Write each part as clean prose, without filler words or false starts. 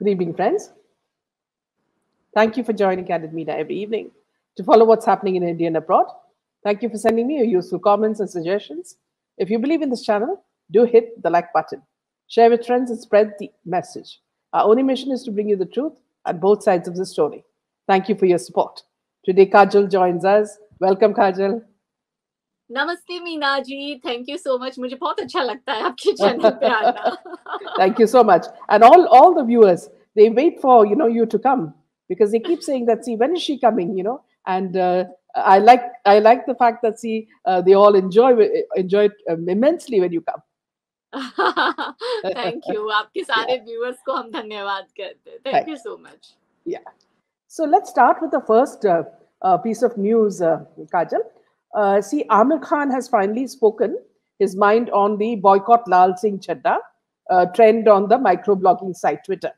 Good evening, friends. Thank you for joining Candid Media every evening to follow what's happening in India and abroad. Thank you for sending me your useful comments and suggestions. If you believe in this channel, do hit the like button. Share with friends and spread the message. Our only mission is to bring you the truth at both sides of the story. Thank you for your support. Today, Kajal joins us. Welcome, Kajal. नमस्ते Meena ji, thank you so much. मुझे बहुत अच्छा लगता है आपके channel पे आना. Thank you so much. And all the viewers, they wait for you to come because they keep saying that, see, when is she coming, and I like the fact that, see, they all enjoy it immensely when you come. Thank you. आपके सारे viewers को हम धन्यवाद करते हैं. Thank you so much. Yeah. So let's start with the first piece of news, Kajal. See, Amir Khan has finally spoken his mind on the boycott Lal Singh Chadda trend on the microblogging site Twitter.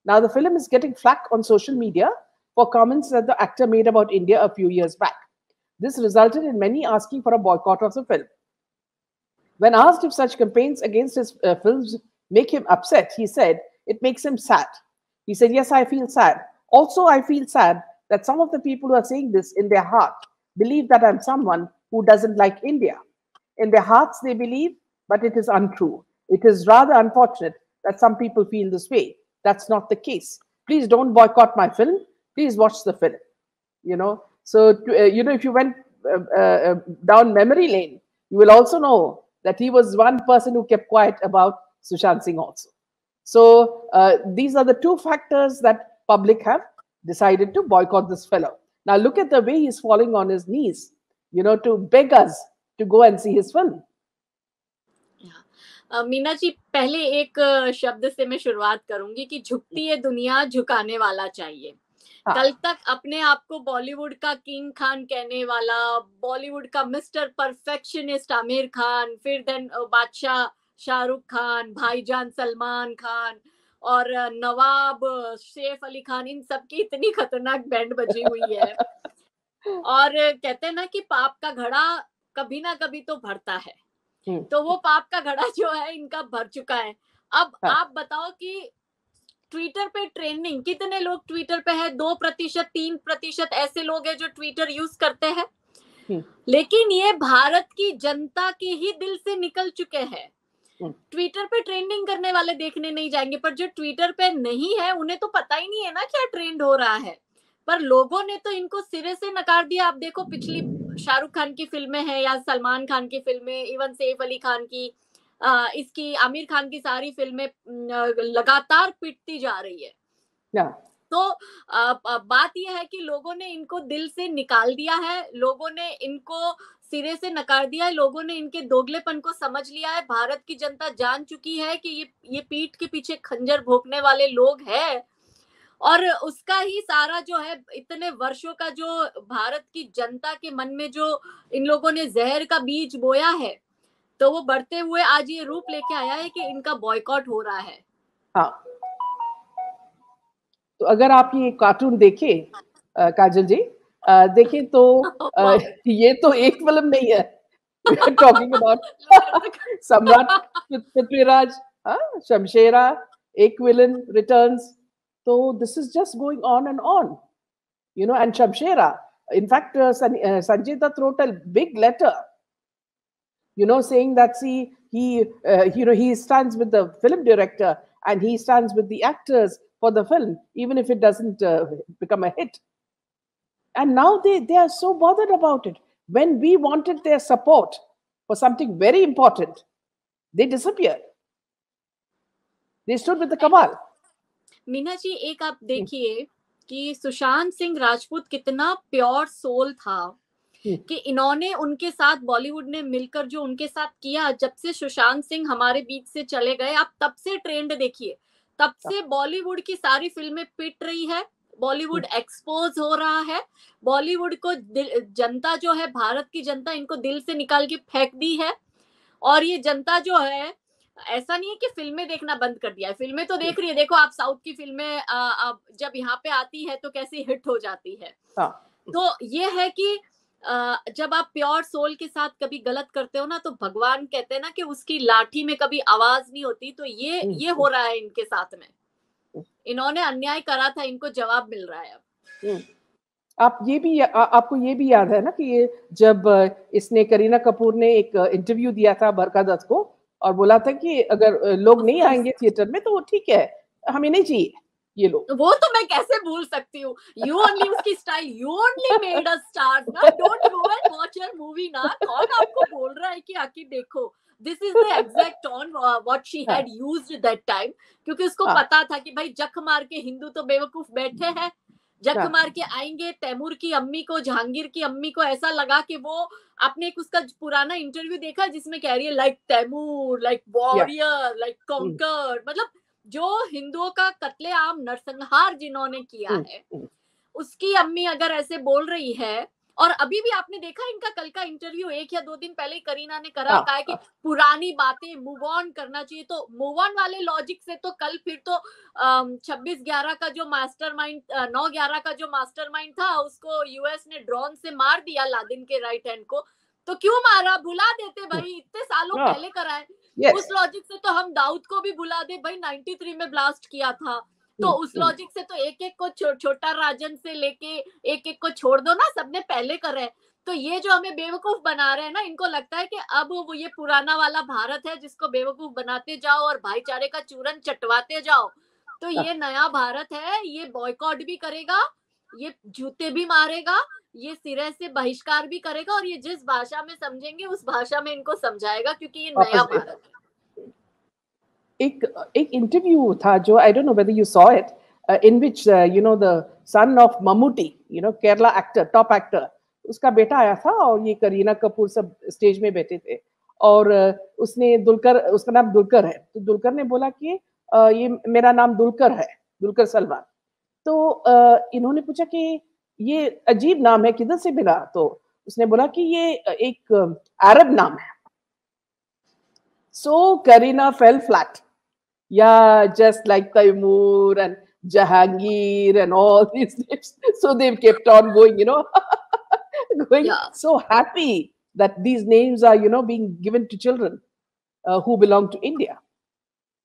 Now, the film is getting flack on social media for comments that the actor made about India a few years back. This resulted in many asking for a boycott of the film. When asked if such campaigns against his films make him upset, he said, it makes him sad. He said, yes, I feel sad. Also, I feel sad that some of the people who are saying this in their heart believe that I'm someone who doesn't like India. In their hearts, they believe, but it is untrue. It is rather unfortunate that some people feel this way. That's not the case. Please don't boycott my film. Please watch the film. So, if you went down memory lane, you will also know that he was one person who kept quiet about Sushant Singh also. So these are the two factors that public have decided to boycott this fellow. Now look at the way he's falling on his knees, to beg us to go and see his film. Meena ji, पहले एक शब्द से मैं शुरुआत करूंगी कि झुकती है दुनिया, झुकाने वाला चाहिए. कल तक अपने आप को बॉलीवुड का किंग खान कहने वाला, बॉलीवुड का मिस्टर परफेक्शनिस्ट आमिर खान, फिर देन बादशाह शाहरुख खान, भाईजान सलमान खान और नवाब सैफ अली खान, इन सब की इतनी खतरनाक बैंड बजी हुई है. और कहते हैं ना कि पाप का घड़ा कभी ना कभी तो भरता है. तो वो पाप का घड़ा जो है इनका भर चुका है. अब आप बताओ कि ट्विटर पे ट्रेंडिंग कितने लोग ट्विटर पे है? 2%, 3% ऐसे लोग हैं जो ट्विटर यूज करते हैं. लेकिन ये भारत की जनता के ही दिल से निकल चुके हैं. ट्विटर पे ट्रेंडिंग करने वाले देखने नहीं जाएंगे, पर जो ट्विटर पे नहीं है उन्हें तो पता ही नहीं है ना क्या ट्रेंड हो रहा है. पर लोगों ने तो इनको सिरे से नकार दिया. आप देखो, पिछली शाहरुख खान की फिल्में हैं या सलमान खान की फिल्में, इवन सैफ अली खान की, इसकी आमिर खान की सारी फिल्में लगातार पिटती जा रही है. तो बात यह है कि लोगों ने इनको दिल से निकाल दिया है, लोगों ने इनको सिरे से नकार दिया है, लोगों ने इनके दोगलेपन को समझ लिया है. भारत की जनता जान चुकी है कि ये पीठ के पीछे खंजर भोंकने वाले लोग हैं. और उसका ही सारा जो है, इतने वर्षों का जो भारत की जनता के मन में जो इन लोगों ने जहर का बीज बोया है, तो वो बढ़ते हुए आज ये रूप लेके आया है कि इनका बॉयकॉट हो रहा है. हाँ, तो अगर आप ये कार्टून देखें काजल जी, देखें तो ये तो एक फिल्म नहीं है. We are talking about सम्राट पृथ्वीराज, शमशेरा, एक villain returns. So this is just going on, and Shamshera. In fact, Sanjay Dutt wrote a big letter, saying that, see, he stands with the film director and he stands with the actors for the film, even if it doesn't become a hit. And now they are so bothered about it. When we wanted their support for something very important, they disappeared. They stood with the Kamal. Meena ji, एक आप देखिए कि सुशांत सिंह राजपूत कितना pure soul था कि इन्होंने उनके साथ, बॉलीवुड ने मिलकर जो उनके साथ किया, जब से सुशांत सिंह हमारे बीच से चले गए, आप तब से ट्रेंड देखिए, तब से बॉलीवुड की सारी फिल्में पिट रही है, बॉलीवुड एक्सपोज हो रहा है, बॉलीवुड को जनता जो है, भारत की जनता इनको दिल से निकाल के फेंक दी है. और ये जनता जो है, ऐसा नहीं है कि फिल्में देखना बंद कर दिया है, फिल्में तो देख रही है. देखो आप साउथ की फिल्में जब यहाँ पे आती है तो कैसी हिट हो जाती है. तो ये है कि जब आप प्योर सोल के साथ कभी गलत करते हो ना, तो भगवान कहते हैं ना कि उसकी लाठी में कभी आवाज नहीं होती. तो ये हो रहा है इनके साथ में. इन्होंने अन्याय करा था, इनको जवाब मिल रहा है अब। आपको ये भी याद है ना कि ये जब इसने करीना कपूर ने एक इंटरव्यू दिया था बरखा दत्त को और बोला था कि अगर लोग नहीं आएंगे थिएटर में तो वो ठीक है, हमें नहीं चाहिए ये लोग। वो तो मैं कैसे भूल सकती हूँ। यू ओनली उसकी style, you only made us stars ना, don't go and watch your movie ना। कौन आपको बोल रहा है कि आके देखो। This is the exact tone what she had used that time, क्योंकि उसको पता था कि भाई जख मार के हिंदू तो बेवकूफ बैठे हैं, जख मार के आएंगे। तैमूर की अम्मी को, जहांगीर की अम्मी को ऐसा लगा कि वो, आपने एक उसका पुराना इंटरव्यू देखा जिसमें कह रही है like Taimur, like warrior, like conquer, मतलब जो हिंदुओं का कत्लेआम नरसंहार जिन्होंने किया है, उसकी अम्मी अगर ऐसे बोल रही है। और अभी भी आपने देखा इनका कल का इंटरव्यू, 1 या 2 दिन पहले करीना ने कहा है कि पुरानी बातें मूव ऑन करना चाहिए। तो मूव ऑन वाले लॉजिक से तो कल फिर तो 26/11 का जो मास्टरमाइंड, 9/11 का जो मास्टरमाइंड था, उसको यूएस ने ड्रोन से मार दिया, लादेन के राइट हैंड को। तो क्यों मारा, बुला देते भाई, इतने सालों पहले कराए। उस लॉजिक से तो हम दाऊद को भी बुला दे भाई, 93 में ब्लास्ट किया था। तो उस लॉजिक से तो एक एक को छोटा राजन से लेके एक एक को छोड़ दो ना, सबने पहले करे। तो ये जो हमें बेवकूफ बना रहे हैं ना, इनको लगता है कि अब वो ये पुराना वाला भारत है जिसको बेवकूफ बनाते जाओ और भाईचारे का चूरन चटवाते जाओ। तो ये नया भारत है, ये बॉयकॉट भी करेगा, ये जूते भी मारेगा, ये सिरे से बहिष्कार भी करेगा, और ये जिस भाषा में समझेंगे उस भाषा में इनको समझाएगा, क्योंकि ये नया भारत है। एक इंटरव्यू था जो I don't know whether you saw it, in which the son of Mammootty, Kerala actor, top actor, उसका बेटा आया था और ये करीना कपूर सब स्टेज में बैठे थे और उसने उसका नाम दुलकर है, तो दुलकर ने बोला कि ये मेरा नाम दुलकर है, दुलकर सलमान। तो इन्होंने पूछा कि ये अजीब नाम है, किधर से मिला? तो उसने बोला कि ये एक अरब नाम है। So Kareena fell flat. Yeah, just like Taimur and Jahangir and all these names. So they've kept on going, going so happy that these names are, being given to children who belong to India.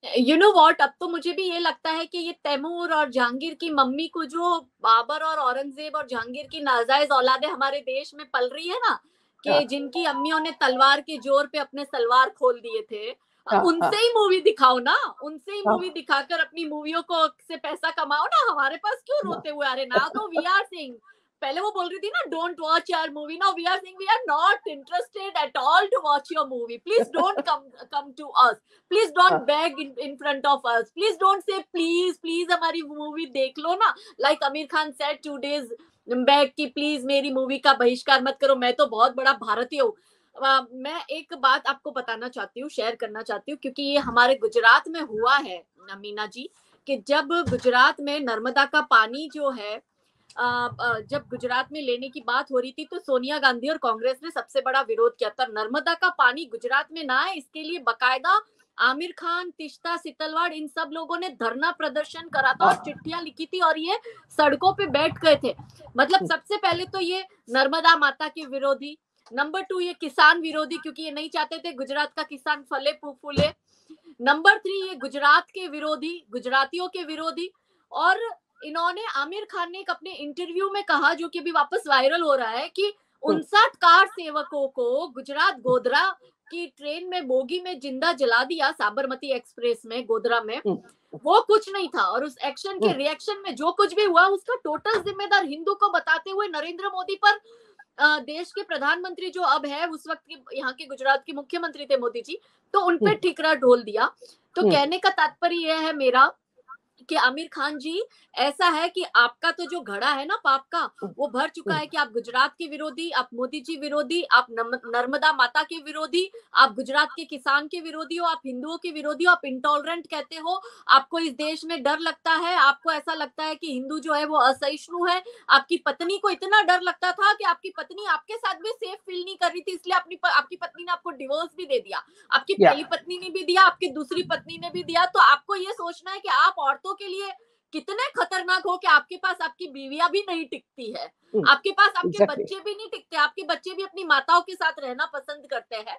You know what, अब तो मुझे भी ये लगता है कि ये तैमूर और जहांगीर की मम्मी को, जो बाबर और औरंगजेब और जहांगीर की नाजायज औलादे हमारे देश में पल रही है ना, कि जिनकी अम्मियों ने तलवार के जोर पे अपने सलवार खोल दिए थे, उनसे ही मूवी दिखाओ ना, उनसे ही मूवी दिखाकर अपनी मूवियों को से पैसा कमाओ ना। हमारे पास क्यों रोते हुए आ रहे ना? तो वी आर सेइंग, पहले वो बोल रही थी ना don't watch your movie, now we are saying we are not interested at all to watch your movie, please don't come to us, please don't beg in front of us, please don't say please हमारी movie देख लो ना। Like Aamir Khan said 2 days back कि please मेरी movie का बहिष्कार मत करो, मैं तो बहुत बड़ा भारतीय हूँ। मैं एक बात आपको बताना चाहती हूँ, शेयर करना चाहती हूँ, क्योंकि ये हमारे गुजरात में हुआ है मीना जी, कि जब गुजरात में नर्मदा का पानी जो है, जब गुजरात में लेने की बात हो रही थी, तो सोनिया गांधी और कांग्रेस ने सबसे बड़ा विरोध किया था। नर्मदा का पानी गुजरात में ना है, इसके लिए बकायदा आमिर खान, तिश्ता सितलवाड़, इन सब लोगों ने धरना प्रदर्शन करा था और चिट्ठियां लिखी थी और ये सड़कों पे बैठ गए थे। मतलब सबसे पहले तो ये नर्मदा माता के विरोधी, नंबर 2 ये किसान विरोधी, क्योंकि ये नहीं चाहते थे गुजरात का किसान फले फूले। नंबर 3 ये गुजरात के विरोधी, गुजरातियों के विरोधी। और इन्होंने, आमिर खान ने एक अपने इंटरव्यू में कहा, जो कि अभी वापस वायरल हो रहा है, कि 59 कार सेवकों को गुजरात गोधरा की ट्रेन में बोगी में जिंदा जला दिया, साबरमती एक्सप्रेस में गोधरा में, वो कुछ नहीं था। और उस एक्शन के रिएक्शन में जो कुछ भी हुआ उसका टोटल जिम्मेदार हिंदू को बताते हुए नरेंद्र मोदी पर, देश के प्रधानमंत्री जो अब है, उस वक्त के यहाँ के गुजरात के मुख्यमंत्री थे मोदी जी, तो उनपे ठिकरा ढोल दिया। तो कहने का तात्पर्य यह है मेरा कि आमिर खान जी, ऐसा है कि आपका तो जो घड़ा है ना पाप का, वो भर चुका है कि आप गुजरात के विरोधी, आप मोदी जी विरोधी, आप नर्मदा माता के विरोधी, आप गुजरात के किसान के विरोधी हो, आप हिंदुओं के विरोधी हो, आप इंटॉलरेंट कहते हो, आपको इस देश में डर लगता है, आपको ऐसा लगता है कि हिंदू जो है वो असहिष्णु है। आपकी पत्नी को इतना डर लगता था कि आपकी पत्नी आपके साथ भी सेफ फील नहीं कर रही थी, इसलिए आपकी पत्नी ने आपको डिवोर्स भी दे दिया, आपकी पहली पत्नी ने भी दिया, आपकी दूसरी पत्नी ने भी दिया। तो आपको ये सोचना है कि आप औरतों के लिए कितने खतरनाक हो कि आपके पास आपकी बीवियां भी नहीं टिकती है, आपके पास आपके बच्चे भी नहीं टिकते, आपके बच्चे भी अपनी माताओं के साथ रहना पसंद करते हैं।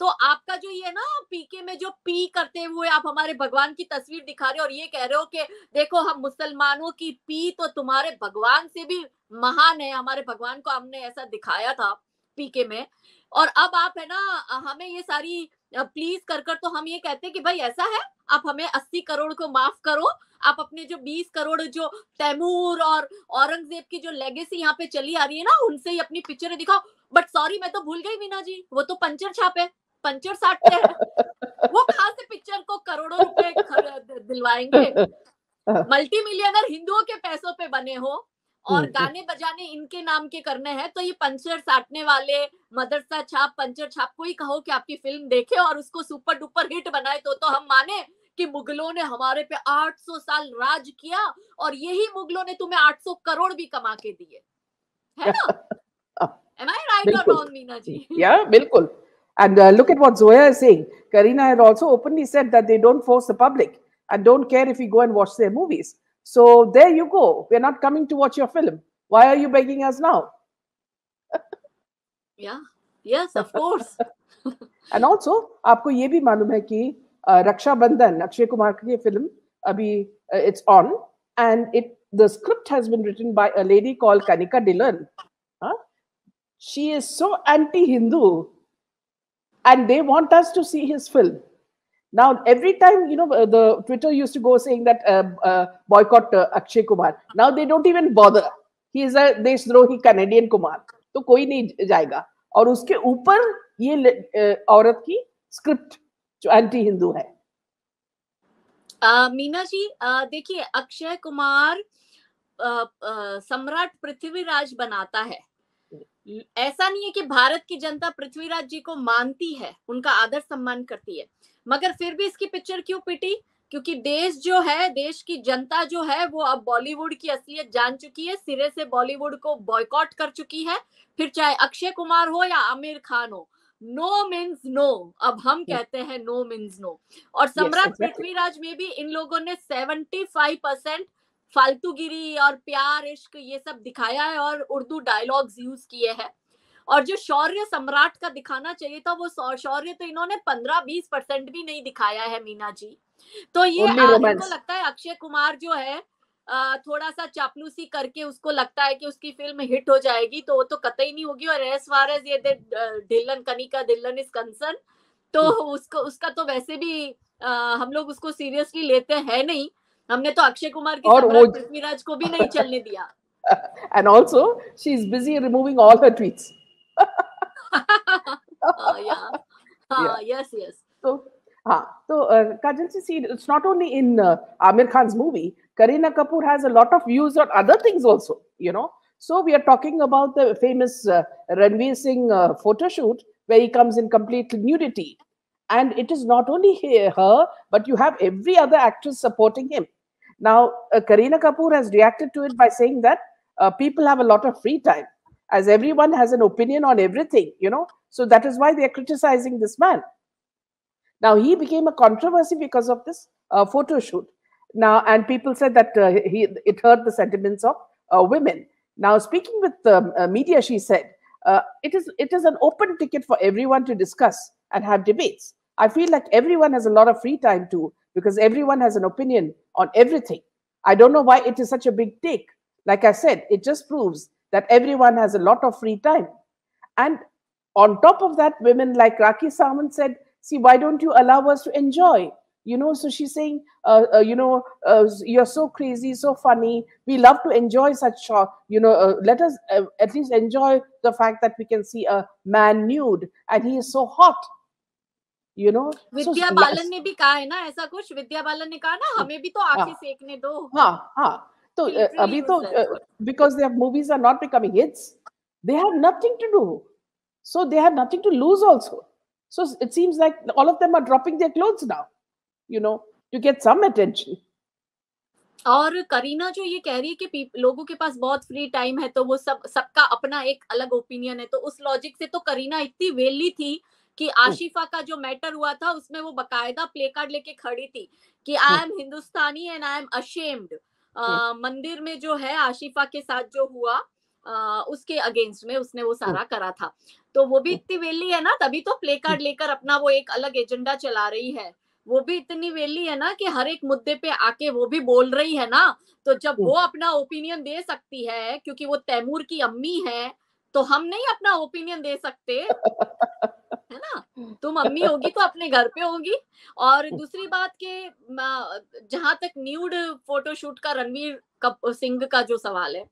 तो आपका जो ये ना पीके में जो पी करते हुए आप हमारे भगवान की तस्वीर दिखा रहे हो और ये कह रहे हो कि देखो हम मुसलमानों की पी तो तुम्हारे भगवान से भी महान है, हमारे भगवान को हमने ऐसा दिखाया था पीके में, और अब आप है ना हमें ये सारी प्लीज कर कर, तो हम ये कहते हैं कि भाई ऐसा है, आप हमें 80 करोड़ को माफ करो, आप अपने जो 20 करोड़ जो तैमूर और औरंगजेब की जो लेगेसी यहाँ पे चली आ रही है ना, उनसे ही अपनी पिक्चरें दिखाओ। बट सॉरी, मैं तो भूल गई मीना जी, वो तो पंचर छापे, पंचर साटते हैं, वो कहाँ से पिक्चर को करोड़ों रुपए दिलवाएंगे? मल्टी मिलियनर हिंदुओं के पैसों पे बने हो और गाने बजाने इनके नाम के करने हैं, तो ये पंचर साटने वाले मदरसा छाप पंचर छाप को ही कहो कि आपकी फिल्म देखे और उसको सुपर डुपर हिट बनाए, तो हम माने कि मुगलों ने हमारे पे 800 साल राज किया और यही मुगलों ने तुम्हें 800 करोड़ भी कमा के दिए, है ना? Am I right or wrong, Meena ji? Yeah, bilkul. And look at what Zoya is saying. Kareena had also openly said that they don't force the public and don't care if we go and watch their movies. So there you go. We're not coming to watch your film. Why are you begging us now? Yeah. Yes, of course. And also, आपको ये भी मालूम है कि रक्षाबंधन अक्षय कुमार की film अभी it's on, and the script has been written by a lady called Kanika Dillon. She is so anti-Hindu, and they want us to see his film. Now, every time, the Twitter used to go saying that boycott Akshay Kumar. Now they don't even bother. He is a देशद्रोही Canadian Kumar. तो कोई नहीं जाएगा. और उसके ऊपर ये औरत की स्क्रिप्ट जो एंटी हिंदू है. मीना जी देखिए, अक्षय कुमार सम्राट पृथ्वीराज बनाता है. ऐसा नहीं है कि भारत की जनता पृथ्वीराज जी को मानती है, उनका आदर सम्मान करती है, मगर फिर भी इसकी पिक्चर क्यों पिटी? क्योंकि देश जो है, देश की जनता जो है, वो अब बॉलीवुड की असलियत जान चुकी है, सिरे से बॉलीवुड को बॉयकॉट कर चुकी है. फिर चाहे अक्षय कुमार हो या आमिर खान हो, नो मीन्स नो. अब हम कहते हैं नो मीन्स नो. और सम्राट पृथ्वीराज में भी इन लोगों ने 75% फालतूगिरी और प्यार इश्क ये सब दिखाया है और उर्दू डायलॉग्स यूज किए हैं. और जो शौर्य सम्राट का दिखाना चाहिए था, वो शौर्य तो इन्होंने 15-20% भी नहीं दिखाया है मीना जी. तो ये इनको लगता है अक्षय कुमार जो है थोड़ा सा चापलूसी करके उसको लगता है कि उसकी फिल्म हिट हो जाएगी, तो वो तो कतई नहीं होगी. और एज फार एज ये ढिल्लन कनिका ढिल्लन इज कंसर्न, तो उसका तो वैसे भी हम लोग उसको सीरियसली लेते हैं नहीं. हमने तो अक्षय कुमार की सम्राट पृथ्वीराज को भी नहीं चलने दिया. And also, she is busy removing all her tweets. Yes. So Kajal, see, it's not only in Amir Khan's movie. Kareena Kapoor has a lot of views on other things also, So we are talking about the famous Ranveer Singh photo shoot where he comes in complete nudity. And it is not only her, but you have every other actress supporting him. Now, Kareena Kapoor has reacted to it by saying that people have a lot of free time, as everyone has an opinion on everything, So that is why they are criticizing this man. Now, he became a controversy because of this photo shoot. Now, and people said that it hurt the sentiments of women. Now, speaking with the media, she said, it is an open ticket for everyone to discuss and have debates. I feel like everyone has a lot of free time too, because everyone has an opinion on everything. I don't know why it is such a big take. Like I said, it just proves that everyone has a lot of free time. And on top of that, women like Rakhi Sawant said, see, why don't you allow us to enjoy? So she's saying, you're so crazy, so funny. We love to enjoy such shots. Let us at least enjoy the fact that we can see a man nude and he is so hot. Vidya Balan ने भी कहा है ना ऐसा कुछ. विद्या बालन ने कहा ना, हमें भी तो आंखें सेकने दो. हाँ. तो अभी तो because their movies are not becoming hits, they have nothing to do. So they have nothing to lose also. So it seems like all of them are dropping their clothes now, to get some attention. और करीना जो ये कह रही है कि लोगों के पास बहुत फ्री टाइम है, तो वो सबका अपना एक अलग ओपिनियन है, तो उस लॉजिक से तो करीना इतनी वेली थी कि आशिफा का जो मैटर हुआ था उसमें वो बकायदा प्ले कार्ड लेके खड़ी थी कि I am Hindustani and I M ashamed. मंदिर में जो है आशिफा के साथ जो हुआ, उसके अगेंस्ट में उसने वो सारा करा था। तो वो भी इतनी वेली है ना, तभी तो प्ले कार्ड लेकर अपना वो एक अलग एजेंडा चला रही है। वो भी इतनी वेली है ना कि हर एक मुद्दे पे आके वो भी बोल रही है ना। तो जब वो अपना ओपिनियन दे सकती है क्योंकि वो तैमूर की अम्मी है, तो हम नहीं अपना ओपिनियन दे सकते, है ना? तुम अम्मी होगी तो अपने घर पे होगी। और दूसरी बात के जहां तक न्यूड फोटोशूट का रणवीर सिंह का जो सवाल है,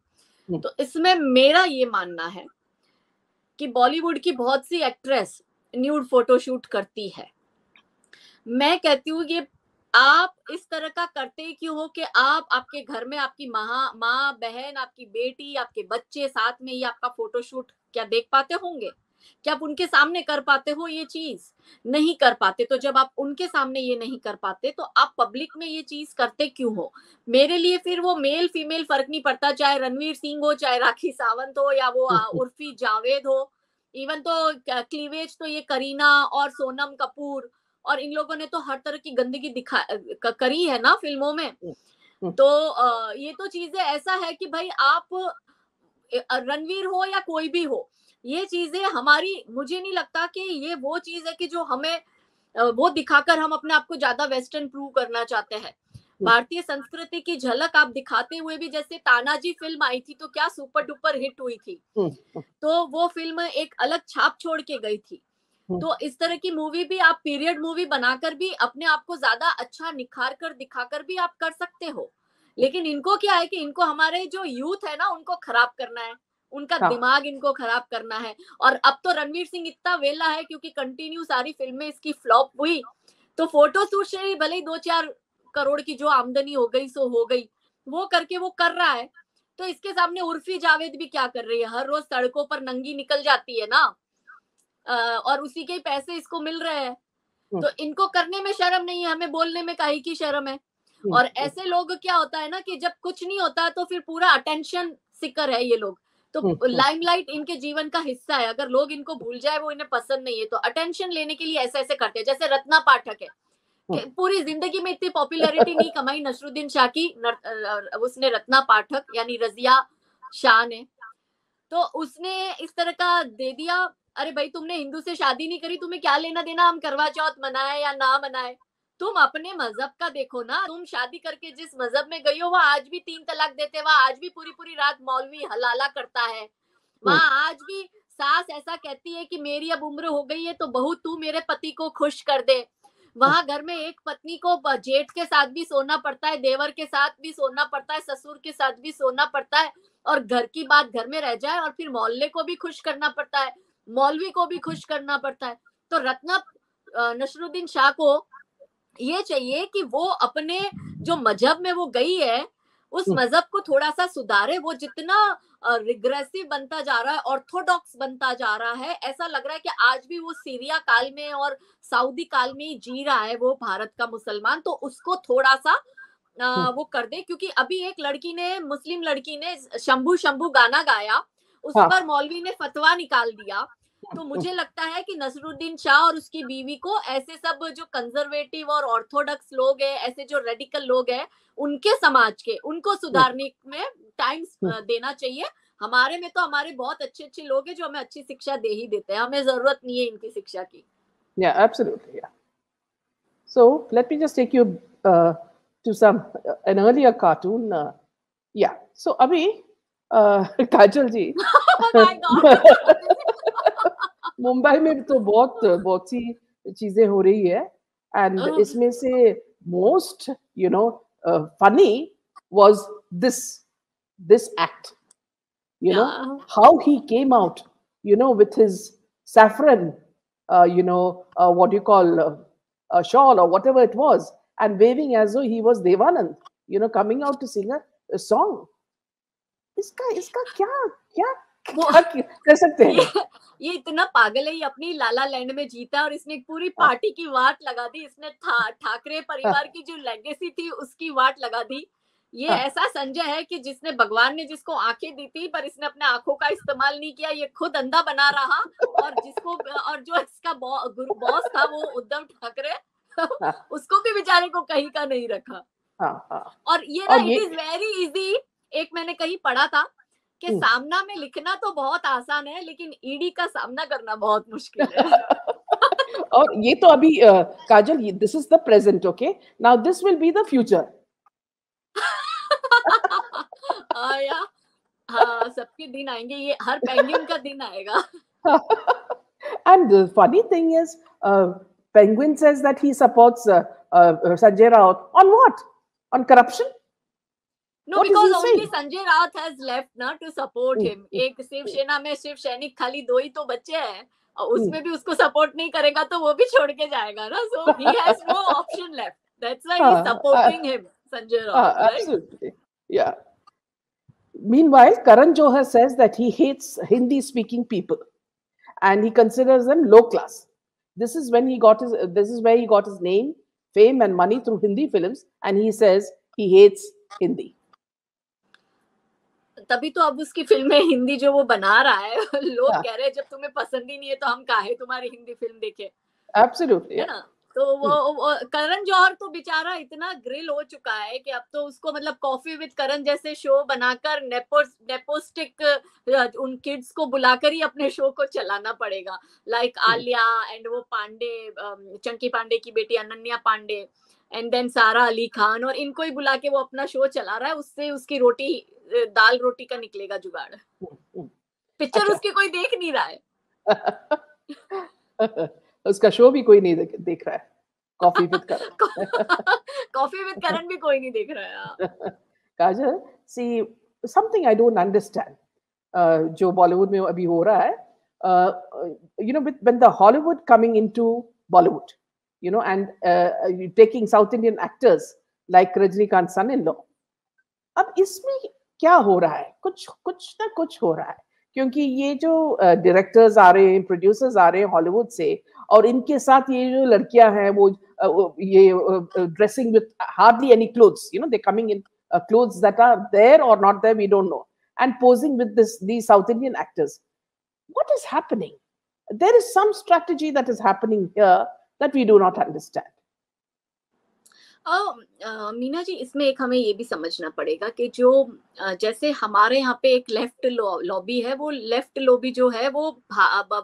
तो इसमें मेरा ये मानना है कि बॉलीवुड की बहुत सी एक्ट्रेस न्यूड फोटोशूट करती है। मैं कहती हूँ ये आप इस तरह का करते ही क्यों हो कि आप आपके घर में आपकी माँ बहन, आपकी बेटी, आपके बच्चे साथ में ही आपका फोटोशूट क्या देख पाते होंगे? क्या आप उनके सामने कर पाते हो ये चीज? नहीं कर पाते। तो जब आप उनके सामने ये नहीं कर पाते तो आप पब्लिक में ये चीज करते क्यों हो? मेरे लिए फिर वो मेल फीमेल फर्क नहीं पड़ता, चाहे रणवीर सिंह हो, चाहे राखी सावंत हो, या वो उर्फी जावेद हो। इवन तो क्लीवेज तो ये करीना और सोनम कपूर और इन लोगों ने तो हर तरह की गंदगी करी है ना फिल्मों में। तो ये तो चीजें ऐसा है कि भाई आप रणवीर हो या कोई भी हो, ये चीजें हमारी, मुझे नहीं लगता कि ये वो चीज है कि जो हमें वो दिखाकर हम अपने आप को ज्यादा वेस्टर्न प्रूव करना चाहते हैं। भारतीय संस्कृति की झलक आप दिखाते हुए भी, जैसे तानाजी फिल्म आई थी तो क्या सुपर डुपर हिट हुई थी, तो वो फिल्म एक अलग छाप छोड़ के गई थी। तो इस तरह की मूवी भी आप पीरियड मूवी बनाकर भी अपने आप को ज्यादा अच्छा निखार कर दिखाकर भी आप कर सकते हो। लेकिन इनको क्या है कि इनको हमारे जो यूथ है ना उनको खराब करना है, उनका दिमाग इनको खराब करना है। और अब तो रणवीर सिंह इतना वेला है क्योंकि कंटिन्यू सारी फिल्में इसकी फ्लॉप हुई, तो फोटो शूट से ही भले ही 2-4 करोड़ की जो आमदनी हो गई सो हो गई, वो करके वो कर रहा है। तो इसके सामने उर्फी जावेद भी क्या कर रही है, हर रोज सड़कों पर नंगी निकल जाती है ना, और उसी के पैसे इसको मिल रहे हैं। तो इनको करने में शर्म नहीं है, हमें बोलने में काहे की शर्म है। और ऐसे लोग क्या होता है ना कि जब कुछ नहीं होता तो फिर पूरा अटेंशन सीकर है ये लोग, तो लाइमलाइट इनके जीवन का हिस्सा है। अगर लोग इनको भूल जाए, वो इन्हें पसंद नहीं है, तो अटेंशन लेने के लिए ऐसे ऐसे करते हैं। जैसे रत्ना पाठक है, पूरी जिंदगी में इतनी पॉपुलैरिटी नहीं कमाई नसरुद्दीन शाह की, उसने रत्ना पाठक यानी रजिया शाह ने, तो उसने इस तरह का दे दिया। अरे भाई तुमने हिंदू से शादी नहीं करी, तुम्हें क्या लेना देना हम करवा चौथ मनाए या ना मनाए? तुम अपने मजहब का देखो ना। तुम शादी करके जिस मजहब में गई हो वहां आज भी 3 तलाक देते, वहां आज भी पूरी पूरी रात मौलवी हलाला करता है, वहां आज भी सास ऐसा कहती है कि मेरी अब उम्र हो गई है तो बहू तू मेरे पति को खुश कर दे। वहां घर में एक पत्नी को जेठ के साथ भी सोना पड़ता है, देवर के साथ भी सोना पड़ता है, ससुर के साथ भी सोना पड़ता है, और घर की बात घर में रह जाए और फिर मोहल्ले को भी खुश करना पड़ता है, मौलवी को भी खुश करना पड़ता है। तो नसरुद्दीन शाह को ये चाहिए कि वो अपने जो मजहब में वो गई है उस मजहब को थोड़ा सा सुधारे। वो जितना रिग्रेसिव बनता जा रहा है, ऑर्थोडॉक्स बनता जा रहा है, ऐसा लग रहा है कि आज भी वो सीरिया काल में और सऊदी काल में ही जी रहा है वो भारत का मुसलमान। तो उसको थोड़ा सा वो कर दे, क्योंकि अभी एक लड़की ने, मुस्लिम लड़की ने शंभू शंभू गाना गाया, उस पर मौलवी ने फतवा निकाल दिया। तो मुझे लगता है कि नसरुद्दीन शाह और उसकी बीवी को ऐसे सब जो कंजर्वेटिव और ऑर्थोडॉक्स लोग हैं, ऐसे जो रेडिकल लोग हैं, उनके समाज के, उनको सुधारने में टाइम देना चाहिए। हमारे में तो हमारे बहुत अच्छे अच्छे लोग हैं जो हमें अच्छी शिक्षा दे ही देते हैं, हमें जरूरत नहीं है इनकी शिक्षा की। Yeah, absolutely. Yeah. So let me just take you to an earlier cartoon. Yeah. So Abhi, काजल जी, मुंबई में तो बहुत सी चीजें हो रही है, एंड इसमें से most funny was this act. How he came out, with his saffron, what do you call, a shawl or whatever it was, and waving as though he was Devanand, coming out to sing a song. इसका क्या कर सकते हैं? ये इतना पागल है, ये अपनी लाला लैंड में जीता और इसने एक पूरी पार्टी की वाट लगा दी। इसने ठाकरे परिवार की जो लेगेसी थी उसकी वाट लगा दी। ये ऐसा संजय है कि जिसने, भगवान ने जिसको आंखें दी थी पर इसने अपने आंखों का इस्तेमाल नहीं किया, ये खुद अंधा बना रहा, और जो इसका बॉस था वो उद्धव ठाकरे, उसको भी बेचारे को कहीं का नहीं रखा। और ये ना, इट इज वेरी इजी। एक मैंने कहीं पढ़ा था कि सामना में लिखना तो बहुत आसान है, लेकिन ईडी का सामना करना बहुत मुश्किल है। और ये तो अभी Kajal, this is the present, okay, now this will be the future. या हाँ, सबके दिन आएंगे, ये हर पेंगुइन का दिन आएगा। And the funny thing is, Penguin says that he supports Sanjay Raut on what? On corruption? No, What is because he only saying? Sanjay Raut has left ना to support him. एक शिवसेना में शिव सैनिक खाली 2 ही तो बच्चे हैं, और उसमें भी उसको सपोर्ट नहीं करेगा तो वो भी छोड़ के जाएगा ना. So he has no option left. That's why he's supporting him, Sanjay Raut, right? Absolutely, yeah. Meanwhile, Karan Johar says that he hates Hindi-speaking people, and he considers them low class. This is when he got his. This is where he got his name, fame, and money through Hindi films, and he says he hates Hindi. तभी तो अब उसकी फिल्में हिंदी जो वो बना रहा है, लोग कह रहे हैं जब तुम्हें पसंद ही नहीं है तो हम काहे तुम्हारी हिंदी फिल्म देखे. Absolutely, है ना. तो वो करण जौहर तो बेचारा इतना ग्रिल हो चुका है कि अब तो उसको मतलब कॉफी विद करण जैसे शो बनाकर नेपोस्टिक उन किड्स को बुलाकर ही अपने शो को चलाना पड़ेगा. लाइक आलिया एंड वो पांडे, चंकी पांडे की बेटी अनन्या पांडे, एंड देन सारा अली खान, और इनको ही बुला के वो अपना शो चला रहा है. उससे उसकी रोटी, दाल रोटी का निकलेगा जुगाड़. पिक्चर उसकी कोई देख नहीं रहा है. उसका शो भी कोई नहीं देख रहा है. Coffee with Karan. Coffee with Karan भी कोई नहीं देख रहा है. Kajal, see something I don't understand जो बॉलीवुड में अभी हो रहा है. You know, when the Hollywood coming into Bollywood, you know, and taking South Indian actors like Rajinikanth's son-in-law. अब इसमें क्या हो रहा है? कुछ ना कुछ हो रहा है, क्योंकि ये जो डायरेक्टर्स आ रहे हैं, प्रोड्यूसर्स आ रहे हैं हॉलीवुड से, और इनके साथ ये जो लड़कियां हैं वो ये dressing with hardly any clothes, you know, they coming in clothes that are there और not there, we don't know, and posing with these South Indian actors. What is happening? There is some strategy that is happening here that we do not understand. Meena ji, इसमें एक हमें ये भी समझना पड़ेगा कि जो जैसे हमारे यहाँ पे एक लेफ्ट लॉबी है, वो लेफ्ट लॉबी जो है वो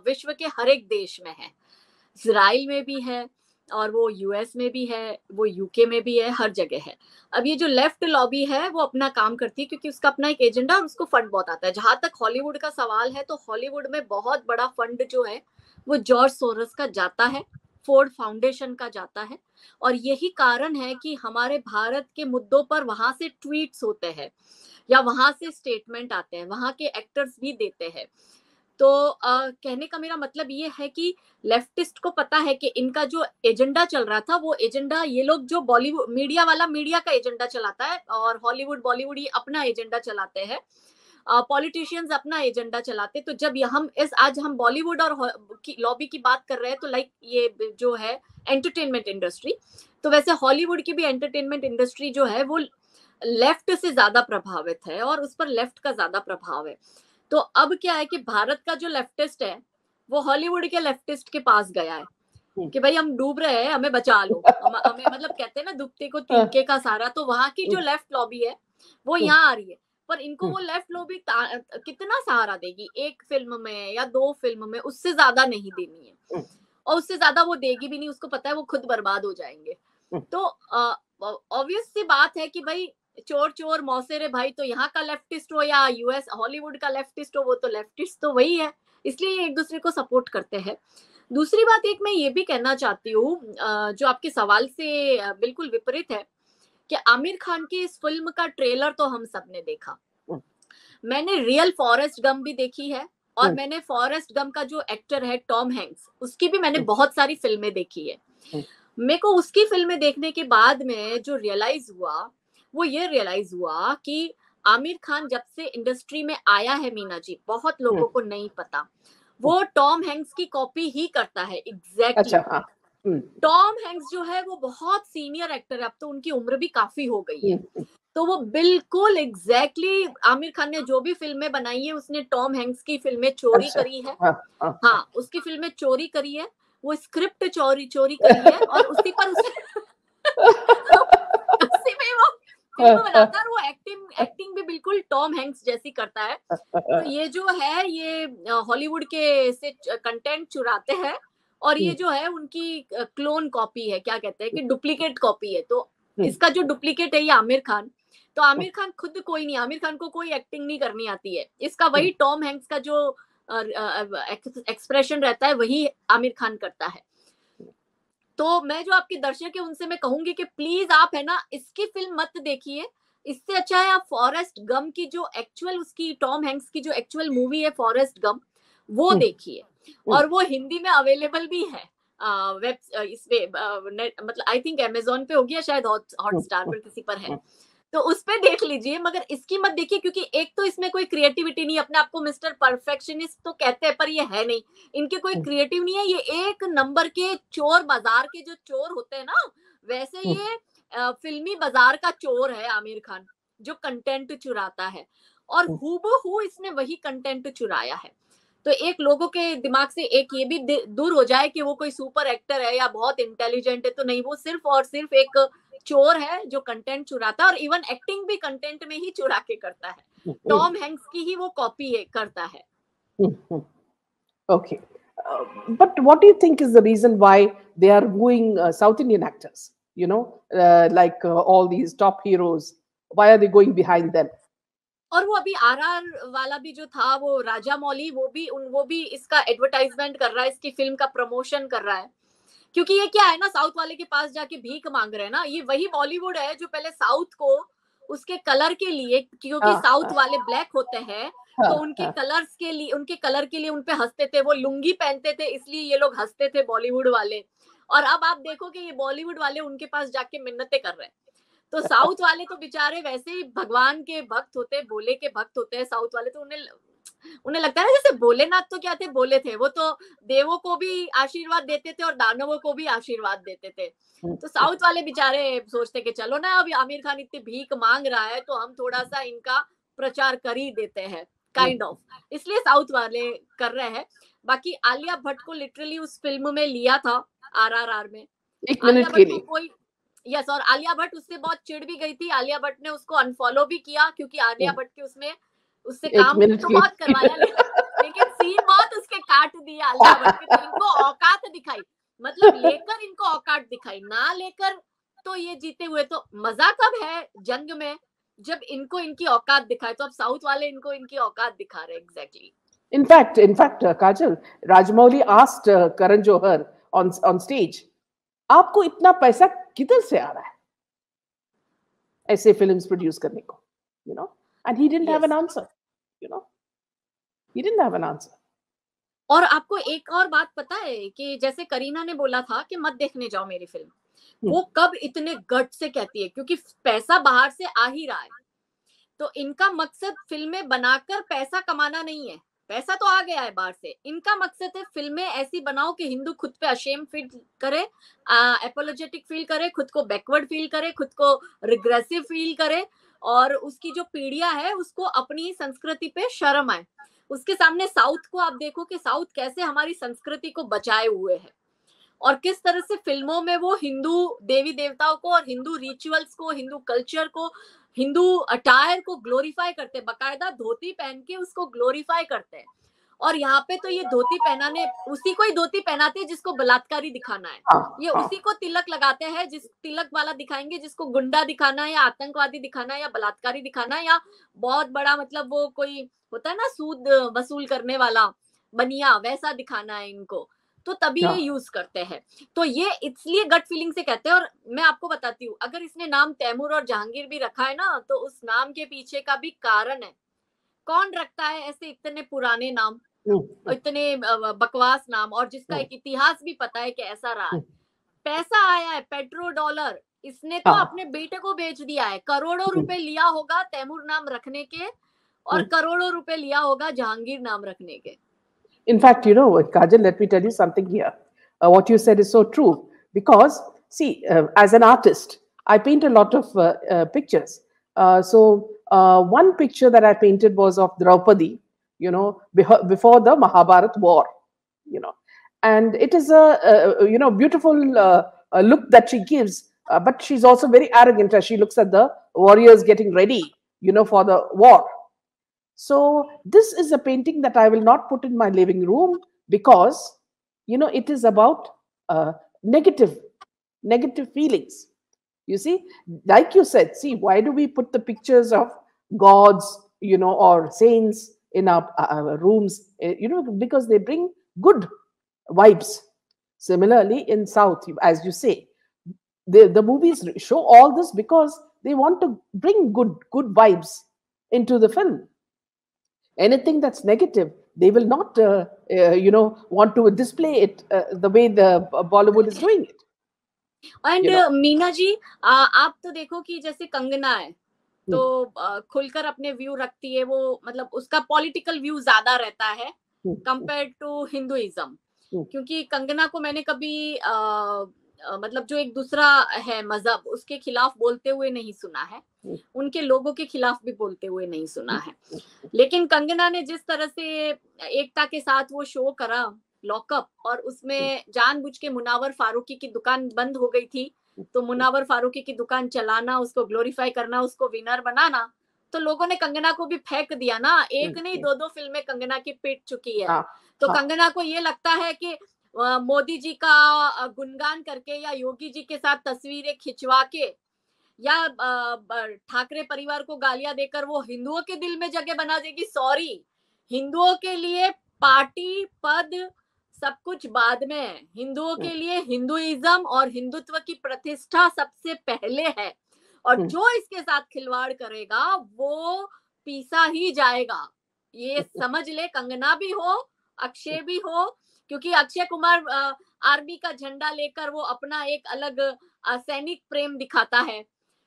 विश्व के हर एक देश में है. इजराइल में भी है, और वो यूएस में भी है, वो यूके में भी है, हर जगह है. अब ये जो लेफ्ट लॉबी है वो अपना काम करती है, क्योंकि उसका अपना एक एजेंडा और उसको फंड बहुत आता है. जहां तक हॉलीवुड का सवाल है, तो हॉलीवुड में बहुत बड़ा फंड जो है वो जॉर्ज सोरस का जाता है, फोर्ड फाउंडेशन का जाता है, और यही कारण है कि हमारे भारत के मुद्दों पर वहां से ट्वीट्स होते हैं या वहां से स्टेटमेंट आते हैं, वहां के एक्टर्स भी देते हैं. तो कहने का मेरा मतलब ये है कि लेफ्टिस्ट को पता है कि इनका जो एजेंडा चल रहा था, वो एजेंडा ये लोग जो बॉलीवुड मीडिया वाला मीडिया का एजेंडा चलाता है, और हॉलीवुड बॉलीवुड ये अपना एजेंडा चलाते हैं, पॉलिटिशियंस अपना एजेंडा चलाते. तो जब आज हम बॉलीवुड और लॉबी की बात कर रहे हैं, तो लाइक ये जो है एंटरटेनमेंट इंडस्ट्री, तो वैसे हॉलीवुड की भी एंटरटेनमेंट इंडस्ट्री जो है वो लेफ्ट से ज्यादा प्रभावित है, और उस पर लेफ्ट का ज्यादा प्रभाव है. तो अब क्या है कि भारत का जो लेफ्टिस्ट है वो हॉलीवुड के लेफ्टिस्ट के पास गया है कि भाई हम डूब रहे हैं, हमें बचा लो. हमें मतलब कहते हैं ना, दुबते को तिनके का सहारा. तो वहां की जो लेफ्ट लॉबी है वो यहाँ आ रही है, पर इनको वो लेफ्ट लॉबी कितना सहारा देगी? एक फिल्म में या 2 फिल्म में, उससे ज्यादा नहीं देनी है, और उससे ज्यादा वो देगी भी नहीं. उसको पता है वो खुद बर्बाद हो जाएंगे. तो ऑब्वियस सी बात है कि भाई चोर चोर मौसेरे भाई, तो यहाँ का लेफ्टिस्ट हो या यूएस हॉलीवुड का लेफ्टिस्ट हो, वो तो लेफ्टिस्ट तो वही है, इसलिए एक दूसरे को सपोर्ट करते हैं. दूसरी बात एक मैं ये भी कहना चाहती हूँ, जो आपके सवाल से बिल्कुल विपरीत है, कि आमिर खान की इस फिल्म का ट्रेलर तो हम सबने देखा. मैंने रियल फॉरेस्ट गम भी देखी है, और मैंने फॉरेस्ट गम का जो एक्टर है टॉम हैंक्स, उसकी भी मैंने बहुत सारी फिल्में देखी है. मेरे को उसकी फिल्में देखने के बाद में जो रियलाइज हुआ, वो ये रियलाइज हुआ कि आमिर खान जब से इंडस्ट्री में आया है, मीना जी, बहुत लोगों को नहीं पता, वो टॉम हैंक्स की कॉपी ही करता है एग्जैक्टली. अच्छा, टॉम हैंक्स जो है वो बहुत सीनियर एक्टर है, अब तो उनकी उम्र भी काफी हो गई है, तो वो बिल्कुल एग्जैक्टली आमिर खान ने जो भी फिल्में बनाई है, उसने टॉम हैंक्स की फिल्में चोरी करी है. हाँ, उसकी फिल्में चोरी करी है, वो स्क्रिप्ट चोरी करी है, और उसी पर उसी में वो फिल्म बनाता है, और वो एक्टिंग भी बिल्कुल बिल्कुल टॉम हैंक्स जैसी करता है। तो ये जो है ये हॉलीवुड के से कंटेंट चुराते हैं और ये जो है उनकी क्लोन कॉपी है, क्या कहते हैं कि डुप्लीकेट कॉपी है। तो इसका जो डुप्लीकेट है ये आमिर खान। तो आमिर खान खुद कोई नहीं, आमिर खान को कोई एक्टिंग नहीं करनी आती है, इसका वही टॉम हैंक्स का जो एक्सप्रेशन रहता है वही आमिर खान करता है। तो मैं जो आपके दर्शक है उनसे मैं कहूंगी कि प्लीज आप है ना इसकी फिल्म मत देखिए, इससे अच्छा है आप फॉरेस्ट गम की जो एक्चुअल उसकी टॉम हैंक्स की जो एक्चुअल मूवी है फॉरेस्ट गम वो देखिए, और वो हिंदी में अवेलेबल भी है वेब इस पे मतलब आई थिंक अमेजोन पे होगी या शायद हॉटस्टार पर किसी पर है, तो उस पे देख लीजिए। मगर इसकी मत देखिए क्योंकि एक तो इसमें कोई क्रिएटिविटी नहीं, अपने आप को मिस्टर परफेक्शनिस्ट तो कहते हैं पर ये है नहीं, इनके कोई क्रिएटिव नहीं है, ये एक नंबर के चोर, बाजार के जो चोर होते हैं ना वैसे ये फिल्मी बाजार का चोर है आमिर खान, जो कंटेंट चुराता है और हूबहू इसने वही कंटेंट चुराया है। तो एक लोगों के दिमाग से एक ये भी दूर हो जाए कि वो कोई सुपर एक्टर है या बहुत इंटेलिजेंट है, तो नहीं, वो सिर्फ और सिर्फ एक चोर है जो कंटेंट चुराता है और इवन एक्टिंग भी कंटेंट में ही चुरा के करता है। टॉम हैंक्स की ही वो कॉपी करता है। Okay, but what do you think is the reason why they are wooing South Indian actors? You know, like all these top heroes. Why are they going behind them? और वो अभी RR वाला भी जो था वो राजा मौली, वो भी इसका एडवर्टाइजमेंट कर रहा है, इसकी फिल्म का प्रमोशन कर रहा है। क्योंकि ये क्या है ना, साउथ वाले के पास जाके भीख मांग रहे हैं ना, ये वही बॉलीवुड है जो पहले साउथ को उसके कलर के लिए, क्योंकि साउथ वाले ब्लैक होते हैं तो उनके कलर्स के लिए, उनके कलर के लिए उनपे हंसते थे, वो लुंगी पहनते थे इसलिए ये लोग हंसते थे बॉलीवुड वाले। और अब आप देखो कि ये बॉलीवुड वाले उनके पास जाके मिन्नतें कर रहे हैं। तो साउथ वाले तो बेचारे वैसे ही भगवान के भक्त होते हैं, भोले के भक्त होते हैं साउथ वाले, तो उन्हें लगता है ना जैसे भोलेनाथ तो क्या थे, बोले थे, वो तो देवों को भी आशीर्वाद देते थे और दानवों को भी आशीर्वाद देते थे। तो साउथ वाले बेचारे सोचते कि चलो ना अभी आमिर खान इतनी भीख मांग रहा है तो हम थोड़ा सा इनका प्रचार कर ही देते हैं, काइंड ऑफ, इसलिए साउथ वाले कर रहे हैं। बाकी आलिया भट्ट को लिटरली उस फिल्म में लिया था आरआरआर में, एक मिनट के लिए, कोई यस, और आलिया भट्ट उससे बहुत चिढ़ भी गई थी, आलिया भट्ट ने उसको अनफॉलो भी किया क्योंकि आलिया भट्ट के उससे काम तो बहुत करवाया लेकिन सीन बहुत उसके काट दिए आलिया भट्ट के। इनको औकात दिखाई, मतलब लेकर इनको औकात दिखाई, ना लेकर तो ये जीते हुए। तो मजा कब है जंग में, जब इनको इनकी औकात दिखाए। तो अब साउथ वाले इनको इनकी औकात दिखा रहे हैं। Exactly. In fact, Kajal, Rajamouli asked Karan Johar on stage, आपको इतना पैसा किधर से आ रहा है ऐसे फिल्म्स प्रोड्यूस करने को, you know, and he didn't have an answer, you know, he didn't have an answer. और आपको एक और बात पता है कि जैसे करीना ने बोला था कि मत देखने जाओ मेरी फिल्म, वो कब इतने गट से कहती है, क्योंकि पैसा बाहर से आ ही रहा है। तो इनका मकसद फिल्में बनाकर पैसा कमाना नहीं है, पैसा तो आ गया है बाहर से, इनका मकसद है फिल्में ऐसी बनाओ कि हिंदू खुद पे अशेम फील करे, एपोलोजेटिक फील करे, खुद को बैकवर्ड फील करे, खुद को रिग्रेसिव फील करे, और उसकी जो पीढ़ियां है उसको अपनी संस्कृति पे शर्म आए। उसके सामने साउथ को आप देखो कि साउथ कैसे हमारी संस्कृति को बचाए हुए है और किस तरह से फिल्मों में वो हिंदू देवी देवताओं को और हिंदू रिचुअल्स को, हिंदू कल्चर को, हिंदू अटायर को ग्लोरीफाई करते हैं, बकायदा धोती पहन के उसको ग्लोरीफाई करते हैं। और यहाँ पे तो ये धोती पहनाने, उसी को ही धोती पहनाते हैं जिसको बलात्कारी दिखाना है, ये उसी को तिलक लगाते हैं जिस तिलक वाला दिखाएंगे जिसको गुंडा दिखाना है या आतंकवादी दिखाना है या बलात्कारी दिखाना है या बहुत बड़ा मतलब वो कोई होता है ना सूद वसूल करने वाला बनिया, वैसा दिखाना है इनको, तो तभी ये यूज करते हैं। तो ये इसलिए गट फीलिंग से कहते हैं। और मैं आपको बताती हूँ, अगर इसने नाम तैमूर और जहांगीर भी रखा है ना, तो उस नाम के पीछे का भी कारण है। कौन रखता है ऐसे इतने पुराने नाम, इतने बकवास नाम, और जिसका एक इतिहास भी पता है कि ऐसा रहा है। पैसा आया है, पेट्रो डॉलर, इसने तो अपने बेटे को बेच दिया है, करोड़ों रुपए लिया होगा तैमूर नाम रखने के और करोड़ों रुपए लिया होगा जहांगीर नाम रखने के। In fact, you know, Kajal, let me tell you something here. What you said is so true. Because, see, as an artist, I paint a lot of pictures. So, one picture that I painted was of Draupadi, you know, before the Mahabharat war, you know. And it is a you know, beautiful look that she gives. But she's also very arrogant as she looks at the warriors getting ready for the war. So this is a painting that I will not put in my living room because, it is about negative feelings. You see, like you said, see, why do we put the pictures of gods, or saints in our rooms? Because they bring good vibes. Similarly, in South, as you say, the movies show all this because they want to bring good vibes into the film. Anything that's negative, they will not, want to display it the way the Bollywood is doing it. And Meena ji, आप तो देखो कि जैसे कंगना है तो खुलकर अपने view रखती है, वो मतलब उसका पॉलिटिकल व्यू ज्यादा रहता है कंपेयर टू हिंदुइज्म, क्योंकि कंगना को मैंने कभी मतलब जो एक दूसरा है मजहब उसके खिलाफ बोलते हुए नहीं सुना है, उनके लोगों के खिलाफ भी बोलते हुए नहीं सुना है। लेकिन कंगना ने जिस तरह से एकता के साथ वो शो करा लॉकअप, और उसमें जानबूझ के मुनावर फारूकी की दुकान बंद हो गई थी, तो मुनावर फारूकी की दुकान चलाना, उसको ग्लोरीफाई करना, उसको विनर बनाना, तो लोगों ने कंगना को भी फेंक दिया ना। एक नहीं 2 फिल्में कंगना की पिट चुकी है। तो कंगना को ये लगता है कि मोदी जी का गुणगान करके या योगी जी के साथ तस्वीरें खिंचवा के या ठाकरे परिवार को गालियां देकर वो हिंदुओं के दिल में जगह बना देगी। सॉरी, हिंदुओं के लिए पार्टी पद सब कुछ बाद में है, हिंदुओं के लिए हिंदुइज्म और हिंदुत्व की प्रतिष्ठा सबसे पहले है, और जो इसके साथ खिलवाड़ करेगा वो पीसा ही जाएगा। ये समझ ले, कंगना भी हो, अक्षय भी हो, क्योंकि अक्षय कुमार आर्मी का झंडा लेकर वो अपना एक अलग सैनिक प्रेम दिखाता है,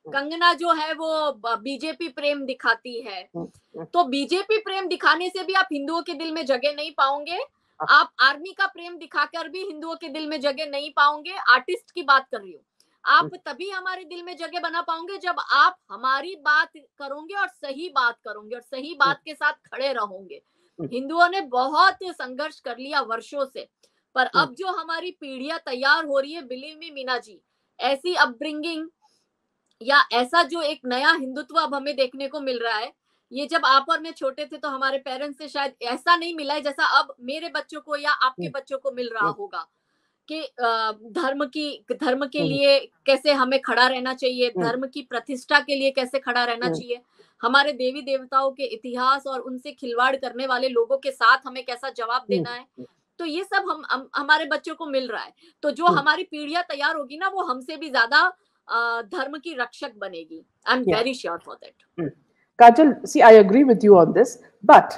कंगना जो है वो बीजेपी प्रेम दिखाती है। तो बीजेपी प्रेम दिखाने से भी आप हिंदुओं के दिल में जगह नहीं पाओगे, आप आर्मी का प्रेम दिखाकर भी हिंदुओं के दिल में जगह नहीं पाओगे। आर्टिस्ट की बात कर रही हूँ। आप तभी हमारे दिल में जगह बना पाओगे जब आप हमारी बात करोगे और सही बात करोगे और सही बात के साथ खड़े रहोगे। हिंदुओं ने बहुत संघर्ष कर लिया वर्षों से, पर अब जो हमारी पीढ़ियां तैयार हो रही है, बिलीव मी मीना जी, ऐसी अपब्रिंगिंग या ऐसा जो एक नया हिंदुत्व अब हमें देखने को मिल रहा है, ये जब आप और मैं छोटे थे तो हमारे पेरेंट्स से शायद ऐसा नहीं मिला है जैसा अब मेरे बच्चों को या आपके बच्चों को मिल रहा होगा, कि धर्म के लिए कैसे हमें खड़ा रहना चाहिए, धर्म की प्रतिष्ठा के लिए कैसे खड़ा रहना चाहिए, हमारे देवी देवताओं के इतिहास और उनसे खिलवाड़ करने वाले लोगों के साथ हमें कैसा जवाब देना है। तो ये सब हम हमारे बच्चों को मिल रहा है। तो जो हमारी पीढ़ियां तैयार होगी ना, वो हमसे भी ज्यादा धर्म की रक्षक बनेगी। I am very sure for that. Kajal, see, I agree with you on this, but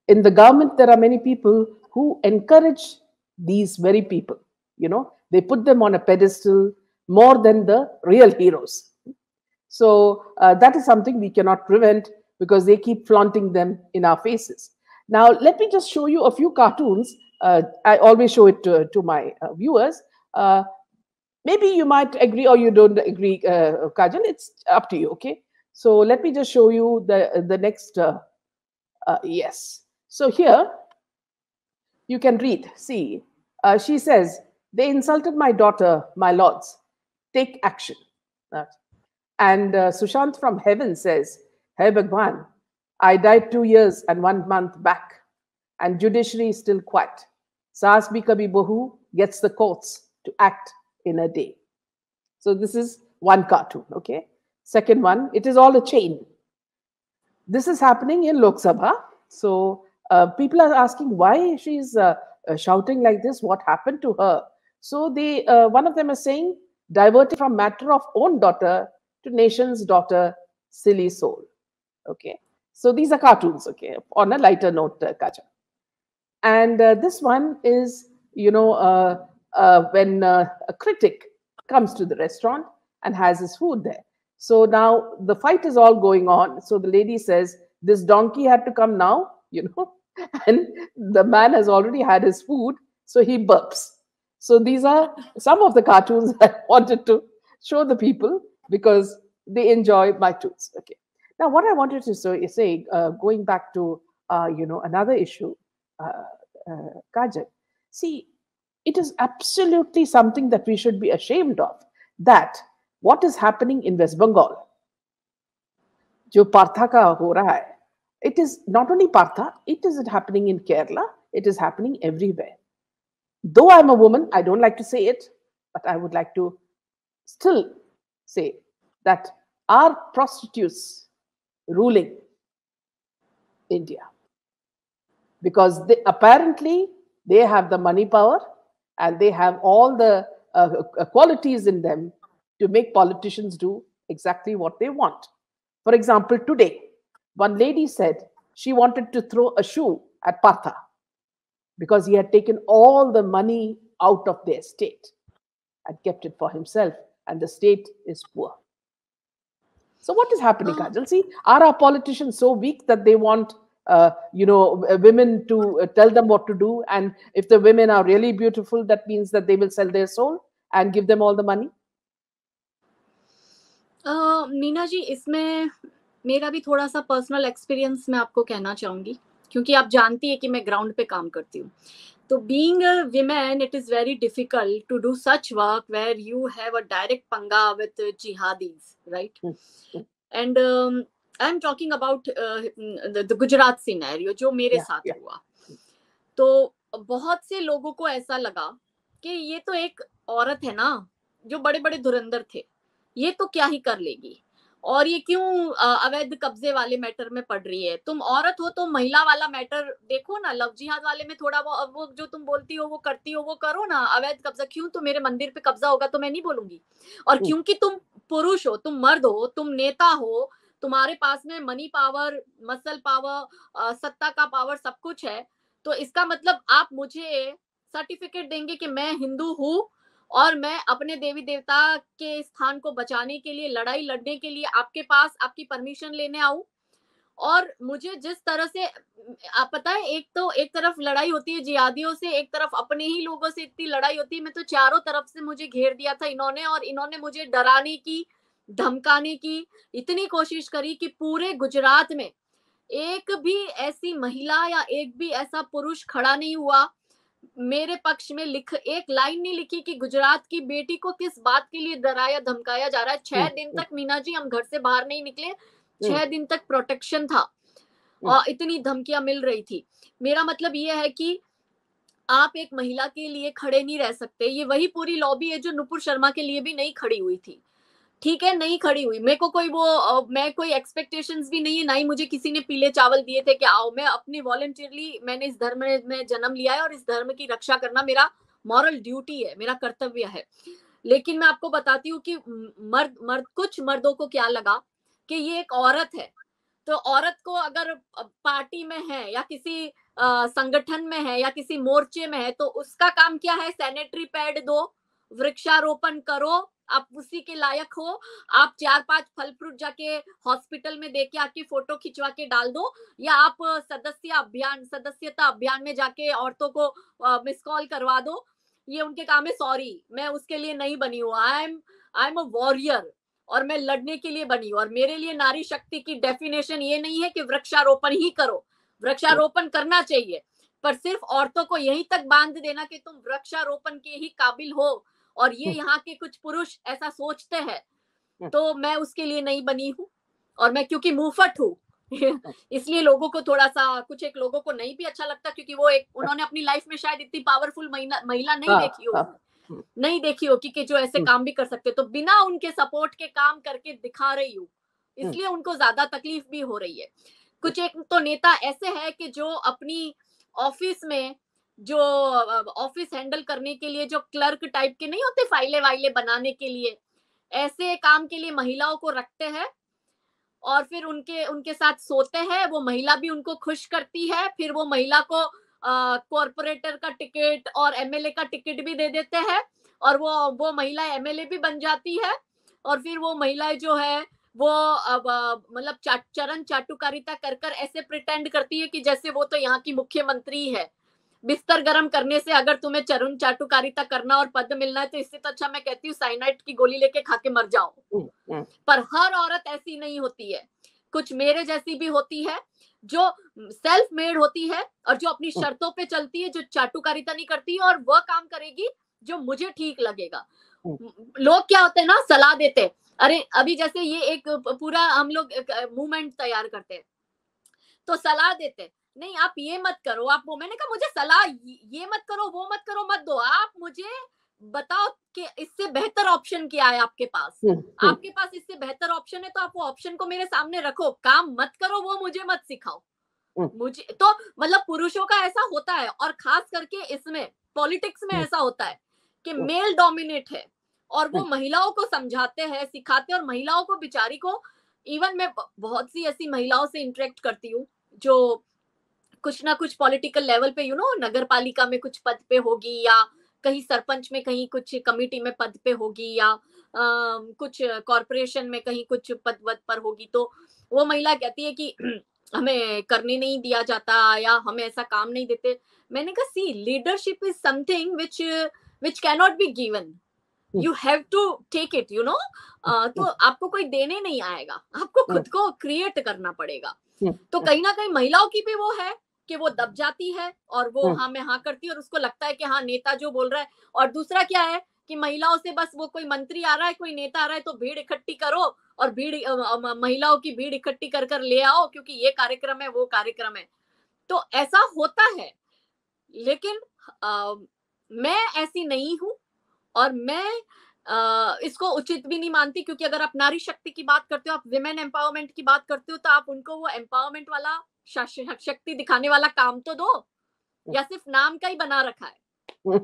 in the government there are many people who encourage these very people. They put them on a pedestal more than the real heroes. So that is something we cannot prevent because they keep flaunting them in our faces. Now, let me just show you a few cartoons. I always show it to my viewers. Maybe you might agree or you don't agree, Kajal. It's up to you, okay? So let me just show you the next. Yes. So here you can read. See, she says, they insulted my daughter, my lords. Take action. And Sushant from heaven says, hey Bhagwan, I died 2 years and 1 month back, and judiciary is still quiet. Saas bhi kabhi bahu gets the courts to act in a day. So this is one cartoon, okay? Second one, it is all a chain. This is happening in Lok Sabha. So people are asking why she's shouting like this, what happened to her. So they, one of them is saying, diverted from matter of own daughter to nation's daughter, silly soul. Okay. So these are cartoons, okay, on a lighter note, Kaja. And this one is, when a critic comes to the restaurant and has his food there. So now the fight is all going on. So the lady says, this donkey had to come now, and the man has already had his food, so he burps. So these are some of the cartoons I wanted to show the people because they enjoy my tunes. Okay. Now, what I wanted to say, going back to, another issue, Kajal, see, it is absolutely something that we should be ashamed of, that what is happening in West Bengal, जो पार्था का हो रहा है, it is not only Partha, it is happening in Kerala, it is happening everywhere. Though I'm a woman, I don't like to say it, but I would like to still say that our prostitutes ruling India, because apparently they have the money power and they have all the qualities in them to make politicians do exactly what they want. For example, today, one lady said she wanted to throw a shoe at Partha because he had taken all the money out of their state and kept it for himself, and the state is poor. So what is happening, Kajal? See, are our politicians so weak that they want women to tell them what to do? And if the women are really beautiful, that means that they will sell their soul and give them all the money? Meena ji, इसमें मेरा भी थोड़ा सा personal experience मैं आपको कहना चाहूंगी, क्योंकि आप जानती है कि मैं ग्राउंड पे काम करती हूँ. तो being a women, it is very difficult to do such work where you have a direct पंगा with jihadis, right? And I am talking about the Gujarat scenario जो मेरे साथ हुआ. तो बहुत से लोगों को ऐसा लगा कि ये तो एक औरत है ना, जो बड़े बड़े धुरंधर थे, ये तो क्या ही कर लेगी, और ये क्यों अवैध कब्जे वाले मैटर में पड़ रही है. तुम औरत हो तो महिला वाला मैटर देखो ना. लव जिहाद वाले में थोड़ा वो जो तुम बोलती हो वो करती हो वो करो ना. अवैध कब्जा क्यों? तो मेरे मंदिर पे कब्जा होगा तो मैं नहीं बोलूंगी. और क्योंकि तुम पुरुष हो, तुम मर्द हो, तुम नेता हो, तुम्हारे पास में मनी पावर, मसल पावर, सत्ता का पावर, सब कुछ है, तो इसका मतलब आप मुझे सर्टिफिकेट देंगे कि मैं हिंदू हूँ और मैं अपने देवी देवता के स्थान को बचाने के लिए, लड़ाई लड़ने के लिए आपके पास आपकी परमिशन लेने आऊं. और मुझे जिस तरह से आप पता है, एक तरफ लड़ाई होती है जिहादियों से, एक तरफ अपने ही लोगों से इतनी लड़ाई होती है. मैं तो चारों तरफ से मुझे घेर दिया था इन्होंने, और इन्होंने मुझे डराने की, धमकाने की इतनी कोशिश करी कि पूरे गुजरात में एक भी ऐसी महिला या एक भी ऐसा पुरुष खड़ा नहीं हुआ मेरे पक्ष में. एक लाइन नहीं लिखी कि गुजरात की बेटी को किस बात के लिए डराया धमकाया जा रहा है. 6 दिन तक मीना जी हम घर से बाहर नहीं निकले. 6 दिन तक प्रोटेक्शन था और इतनी धमकियां मिल रही थी. मेरा मतलब ये है कि आप एक महिला के लिए खड़े नहीं रह सकते. ये वही पूरी लॉबी है जो नुपुर शर्मा के लिए भी नहीं खड़ी हुई थी. ठीक है, नहीं खड़ी हुई. मेरे को मैं कोई एक्सपेक्टेशंस भी नहीं है, ना ही मुझे किसी ने पीले चावल दिए थे कि आओ. मैं अपनी वॉलंटियरली, मैंने इस धर्म में जन्म लिया है और इस धर्म की रक्षा करना मेरा मॉरल ड्यूटी है, मेरा कर्तव्य है. लेकिन मैं आपको बताती हूँ कि कुछ मर्दों को क्या लगा कि ये एक औरत है, तो औरत को अगर पार्टी में है या किसी संगठन में है या किसी मोर्चे में है, तो उसका काम क्या है? सैनिटरी पैड दो, वृक्षारोपण करो, आप उसी के लायक हो. आप 4-5 फल फ्रूट जाके हॉस्पिटल में देके आके फोटो खिंचवा के डाल दो, या आप सदस्यता अभियान में जाके औरतों को मिस कॉल करवा दो. ये उनके काम है. सॉरी, मैं उसके लिए नहीं बनी हूँ. आई एम अ वॉरियर, और मैं लड़ने के लिए बनी हूँ. और मेरे लिए नारी शक्ति की डेफिनेशन ये नहीं है कि वृक्षारोपण ही करो. वृक्षारोपण करना चाहिए, पर सिर्फ औरतों को यहीं तक बांध देना कि तुम वृक्षारोपण के ही काबिल हो, और ये यहाँ के कुछ पुरुष ऐसा सोचते हैं, तो मैं उसके लिए नहीं बनी हूँ. और मैं क्योंकि मुंहफट हूँ इसलिए लोगों को थोड़ा सा, कुछ एक लोगों को नहीं भी अच्छा लगता, क्योंकि उन्होंने अपनी लाइफ में शायद इतनी पावरफुल महिला नहीं देखी होगी कि जो ऐसे काम भी कर सकते. तो बिना उनके सपोर्ट के काम करके दिखा रही हूँ, इसलिए उनको ज्यादा तकलीफ भी हो रही है. कुछ एक तो नेता ऐसे है कि जो अपनी ऑफिस में, जो ऑफिस हैंडल करने के लिए जो क्लर्क टाइप के नहीं होते, फाइलें वाइलें बनाने के लिए, ऐसे काम के लिए महिलाओं को रखते हैं और फिर उनके साथ सोते हैं. वो महिला भी उनको खुश करती है, फिर वो महिला को कॉर्पोरेटर का टिकट और एमएलए का टिकट भी दे देते हैं, और वो महिला एमएलए भी बन जाती है. और फिर वो महिलाएं जो है वो अब मतलब चरण चाटुकारिता कर ऐसे प्रिटेंड करती है कि जैसे वो तो यहाँ की मुख्यमंत्री है. बिस्तर गर्म करने से अगर तुम्हें चरण चाटुकारिता करना और पद मिलना है, तो इससे तो अच्छा मैं कहती हूँ साइनाइड की गोली लेके खा के मर जाओ. पर हर औरत ऐसी नहीं होती है. कुछ मेरे जैसी भी होती है जो सेल्फ मेड होती है और जो अपनी शर्तों पे चलती है, जो चाटुकारिता नहीं करती है, और वह काम करेगी जो मुझे ठीक लगेगा. लोग क्या होते हैं ना, सलाह देते, अरे अभी जैसे ये एक पूरा हम लोग मूवमेंट तैयार करते हैं तो सलाह देते हैं, नहीं आप ये मत करो, आप वो, मैंने कहा मुझे सलाह ये मत करो, वो मत करो मत दो, आप मुझे बताओ कि इससे बेहतर ऑप्शन क्या है आपके पास। आपके पास इससे बेहतर ऑप्शन है तो आप वो ऑप्शन को मेरे सामने रखो, काम मत करो वो मुझे मत सिखाओ। मुझे तो मतलब पुरुषों का ऐसा होता है, और खास करके इसमें पॉलिटिक्स में ऐसा होता है कि मेल डोमिनेट है, और वो महिलाओं को समझाते हैं, सिखाते हैं, और महिलाओं को बेचारी को, इवन मैं बहुत सी ऐसी महिलाओं से इंटरेक्ट करती हूँ जो कुछ ना कुछ पॉलिटिकल लेवल पे नगर पालिका में कुछ पद पे होगी, या कहीं सरपंच में कहीं कुछ कमिटी में पद पे होगी, या कुछ कॉरपोरेशन में कहीं कुछ पद वद पर होगी, तो वो महिला कहती है कि हमें करने नहीं दिया जाता या हमें ऐसा काम नहीं देते। मैंने कहा see leadership is something which can not be given, you have to take it, तो आपको कोई देने नहीं आएगा, आपको खुद को क्रिएट करना पड़ेगा। तो कहीं ना कहीं महिलाओं की भी वो है कि वो दब जाती है और वो हाँ में हाँ करती है, और उसको लगता है कि हाँ नेता जो बोल रहा है। और दूसरा क्या है कि महिलाओं से बस वो कोई मंत्री आ रहा है, कोई नेता आ रहा है तो भीड़ इकट्ठी करो, और भीड़ महिलाओं की भीड़ इकट्ठी कर कर ले आओ क्योंकि ये कार्यक्रम है वो कार्यक्रम है। तो ऐसा होता है, लेकिन मैं ऐसी नहीं हूं, और मैं इसको उचित भी नहीं मानती, क्योंकि अगर आप नारी शक्ति की बात करते हो, आप विमेन एम्पावरमेंट की बात करते हो, तो आप उनको वो एम्पावरमेंट वाला शक्ति दिखाने वाला काम तो दो, या सिर्फ नाम का ही बना रखा है।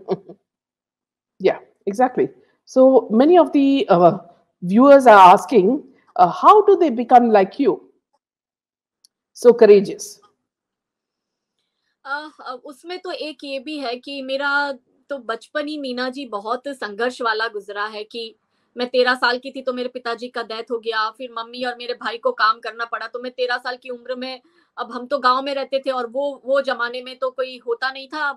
Yeah, exactly. So many of the viewers are asking, how do they become like you? So courageous. उसमें तो एक ये भी है कि मेरा तो बचपन ही मीना जी बहुत संघर्ष वाला गुजरा है, कि मैं 13 साल की थी तो मेरे पिताजी का डेथ हो गया, फिर मम्मी और मेरे भाई को काम करना पड़ा, तो मैं 13 साल की उम्र में, अब हम तो गांव में रहते थे और वो जमाने में तो कोई होता नहीं था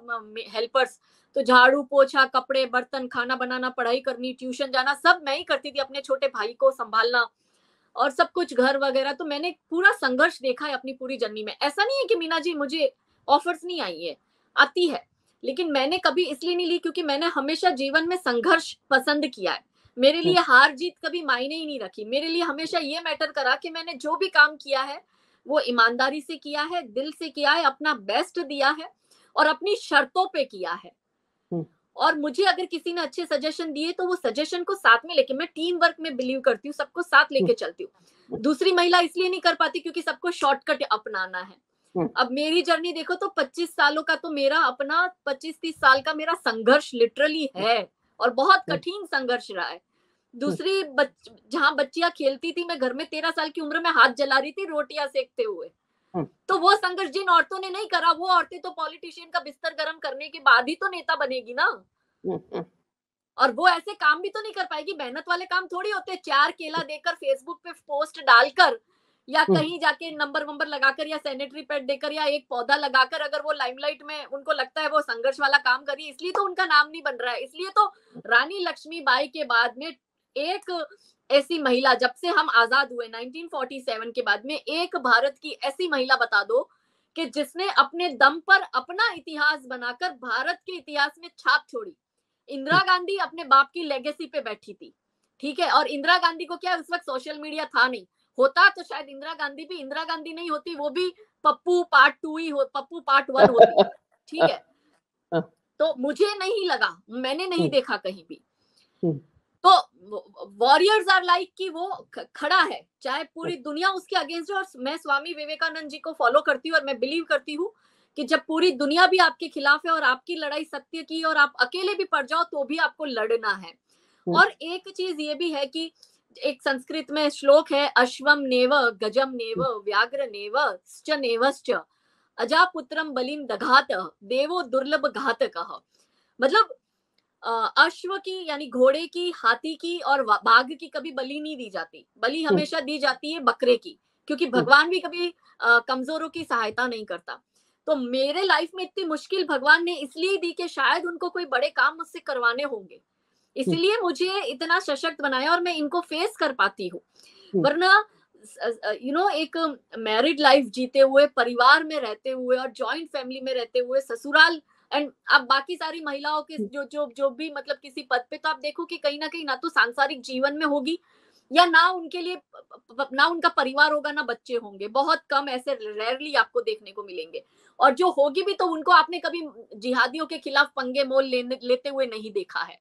हेल्पर्स, तो झाड़ू पोछा कपड़े बर्तन खाना बनाना पढ़ाई करनी ट्यूशन जाना सब मैं ही करती थी, अपने छोटे भाई को संभालना और सब कुछ घर वगैरह। तो मैंने पूरा संघर्ष देखा है अपनी पूरी जर्नी में। ऐसा नहीं है कि मीना जी मुझे ऑफर्स नहीं आई है, आती है, लेकिन मैंने कभी इसलिए नहीं ली क्योंकि मैंने हमेशा जीवन में संघर्ष पसंद किया है। मेरे लिए हार जीत कभी मायने ही नहीं रखी, मेरे लिए हमेशा ये मैटर करा कि मैंने जो भी काम किया है वो ईमानदारी से किया है, दिल से किया है, अपना बेस्ट दिया है और अपनी शर्तों पे किया है। और मुझे अगर किसी ने अच्छे सजेशन दिए तो वो सजेशन को साथ में लेके, मैं टीम वर्क में बिलीव करती हूँ, सबको साथ लेके चलती हूँ। दूसरी महिला इसलिए नहीं कर पाती क्योंकि सबको शॉर्टकट अपनाना है। अब मेरी जर्नी देखो तो 25 सालों का तो मेरा अपना 25-30 साल का मेरा संघर्ष लिटरली है, और बहुत कठिन संघर्ष रहा है। दूसरी जहां बच्चियां खेलती थी, मैं घर में 13 साल की उम्र में हाथ जला रही थी रोटियां सेकते हुए। तो वो संघर्ष जिन औरतों ने नहीं करा, वो औरतें तो पॉलिटिशियन का बिस्तर गर्म करने के बाद ही तो नेता बनेगी ना। और वो ऐसे काम भी तो नहीं कर पाएगी, मेहनत वाले काम थोड़ी होते, 4 केला देकर फेसबुक पे पोस्ट डालकर या कहीं जाके नंबर वंबर लगाकर या सैनिटरी पैड देकर या एक पौधा लगाकर अगर वो लाइमलाइट में उनको लगता है वो संघर्ष वाला काम करिए, इसलिए तो उनका नाम नहीं बन रहा है। इसलिए तो रानी लक्ष्मीबाई के बाद में एक ऐसी महिला, जब से हम आजाद हुए 1947 के बाद में, एक भारत की ऐसी महिला बता दो कि जिसने अपने दम पर अपना इतिहास बनाकर भारत के इतिहास में छाप छोड़ी। इंदिरा गांधी अपने बाप की लेगेसी पे बैठी थी, ठीक है, और इंदिरा गांधी को क्या उस वक्त सोशल मीडिया था नहीं, होता तो शायद इंदिरा गांधी भी इंदिरा गांधी नहीं होती, वो भी पप्पू पार्ट 2 ही हो, पप्पू पार्ट 1 होती, ठीक है। तो मुझे नहीं लगा, मैंने नहीं देखा कहीं भी। तो वॉरियर्स आर लाइक कि वो खड़ा है चाहे पूरी दुनिया उसके अगेंस्ट है। और मैं स्वामी विवेकानंद जी को फॉलो करती हूँ और मैं बिलीव करती हूँ कि जब पूरी दुनिया भी आपके खिलाफ है और आपकी लड़ाई सत्य की और आप अकेले भी पड़ जाओ तो भी आपको लड़ना है। और एक चीज ये भी है कि एक संस्कृत में श्लोक है, अश्वम नेव गजम नेव व्याघ्र नेव श्च नेवश्च अजापुत्रम बलिम दघात देवो दुर्लभ घातकः। मतलब अश्व की यानी घोड़े की, हाथी की और बाघ की कभी बलि नहीं दी जाती, बलि हमेशा दी जाती है बकरे की, क्योंकि भगवान भी कभी कमजोरों की सहायता नहीं करता। तो मेरे लाइफ में इतनी मुश्किल भगवान ने इसलिए दी कि शायद उनको कोई बड़े काम मुझसे करवाने होंगे, इसलिए मुझे इतना सशक्त बनाया और मैं इनको फेस कर पाती हूँ। वरना एक मैरिड लाइफ जीते हुए, परिवार में रहते हुए और जॉइंट फैमिली में रहते हुए, ससुराल एंड अब बाकी सारी महिलाओं के जो जो जो भी मतलब किसी पद पे, तो आप देखो कि कहीं ना तो सांसारिक जीवन में होगी, या ना उनके लिए ना उनका परिवार होगा ना बच्चे होंगे, बहुत कम, ऐसे रेयरली आपको देखने को मिलेंगे। और जो होगी भी तो उनको आपने कभी जिहादियों के खिलाफ पंगे मोल लेते हुए नहीं देखा है।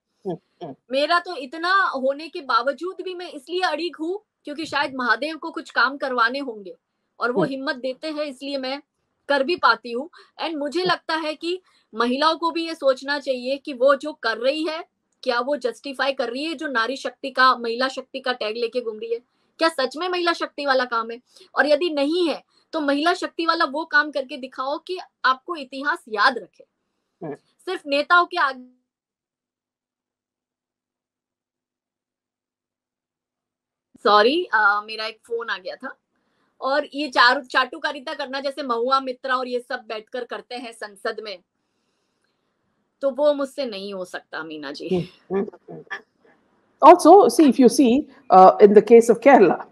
मेरा तो इतना होने के बावजूद भी मैं इसलिए अड़िग हूँ क्योंकि शायद महादेव को कुछ काम करवाने होंगे और वो हिम्मत देते हैं, इसलिए मैं कर भी पाती हूँ। एंड मुझे लगता है कि महिलाओं को भी ये सोचना चाहिए कि वो जो कर रही है, क्या वो जस्टिफाई कर रही है जो नारी शक्ति का, महिला शक्ति का टैग लेके घूम रही है, क्या सच में महिला शक्ति वाला काम है? और यदि नहीं है तो महिला शक्ति वाला वो काम करके दिखाओ कि आपको इतिहास याद रखे। सिर्फ नेताओं के आगे। सॉरी, मेरा एक फोन आ गया था। और ये चाटुकारिता करना जैसे महुआ मित्रा और ये सब बैठकर करते हैं संसद में, तो वो मुझसे नहीं हो सकता Meena ji. Also, see, if you see, in the case of Kerala,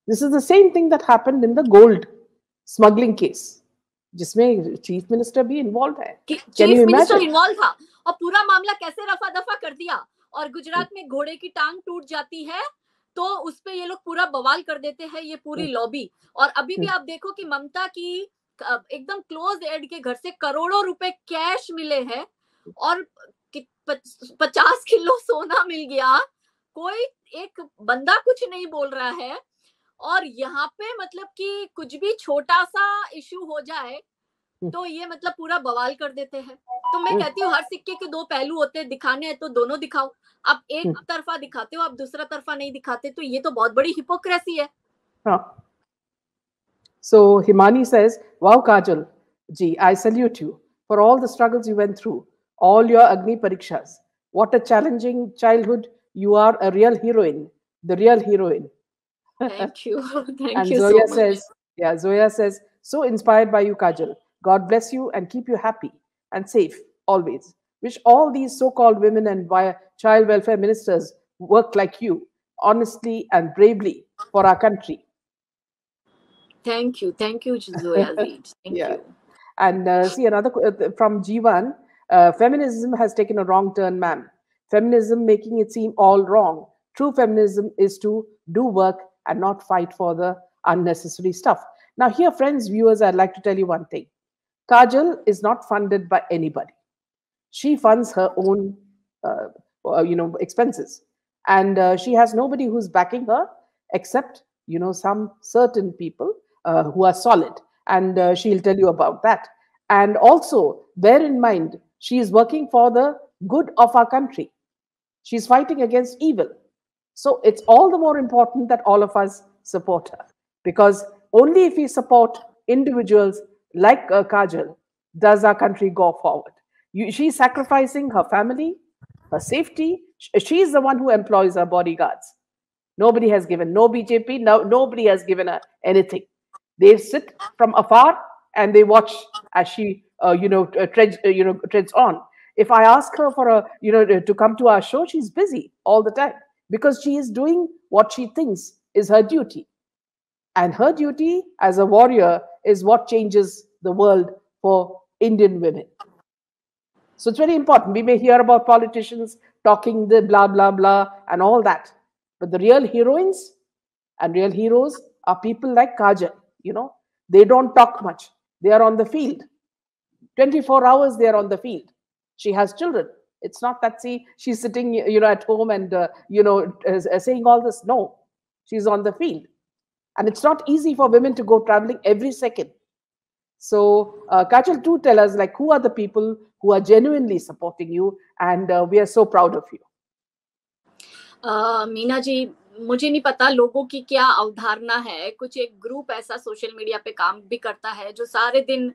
this is the same thing that happened in the gold smuggling case, जिसमें चीफ मिनिस्टर भी इन्वॉल्व है। चीफ मिनिस्टर इन्वॉल्व था और पूरा मामला कैसे रफा दफा कर दिया। और गुजरात में घोड़े की टांग टूट जाती है तो उस पे ये लोग पूरा बवाल कर देते हैं, ये पूरी लॉबी। और अभी भी आप देखो कि ममता की एकदम क्लोज एड के घर से करोड़ों रुपए कैश मिले हैं और 50 किलो सोना मिल गया, कोई एक बंदा कुछ नहीं बोल रहा है। और यहाँ पे मतलब कि कुछ भी छोटा सा इशू हो जाए तो ये मतलब पूरा बवाल कर देते हैं। तो मैं कहती हूँ हर सिक्के के दो पहलू होते हैं, दिखाने हैं तो दोनों दिखाओ। आप एक तरफा दिखाते हो, आप दूसरा तरफा नहीं दिखाते, तो ये तो बहुत बड़ी हिपोक्रेसी है। So Himani says, "Wow, Kajal, gee, I salute you for all the struggles you went through, all your Agni Parikshas. What a challenging childhood! You are a real heroine, the real heroine." Thank you, thank and you Zoya so much. says, "Yeah, Zoya says, so inspired by you, Kajal. God bless you and keep you happy and safe always. Wish all these so-called women and child welfare ministers work like you, honestly and bravely for our country." Thank you, Zoya ji. Thank you. And see another from Jivan. Feminism has taken a wrong turn, ma'am. Feminism making it seem all wrong. True feminism is to do work and not fight for the unnecessary stuff. Now, here, friends, viewers, I'd like to tell you one thing. Kajal is not funded by anybody. She funds her own, expenses, and she has nobody who's backing her except some certain people who are solid, and she'll tell you about that. And also, bear in mind, she is working for the good of our country. She's fighting against evil. So it's all the more important that all of us support her, because only if we support individuals like Kajal does our country go forward. She's sacrificing her family, her safety. She's the one who employs her bodyguards. Nobody has given, no BJP, nobody has given her anything. They sit from afar and they watch as she, treads on. If I ask her for to come to our show, she's busy all the time because she is doing what she thinks is her duty. And her duty as a warrior is what changes the world for Indian women. So it's very important. We may hear about politicians talking the blah, blah, blah, and all that. But the real heroines and real heroes are people like Kajal. They don't talk much. They are on the field. 24 hours they are on the field. She has children. It's not that she's sitting, at home and, saying all this. No, she's on the field. And it's not easy for women to go traveling every second. So, Kajal, do tell us, who are the people who are genuinely supporting you, and we are so proud of you. Meena ji, मुझे नहीं पता लोगों की क्या अवधारणा है। कुछ एक ग्रुप ऐसा सोशल मीडिया पे काम भी करता है जो सारे दिन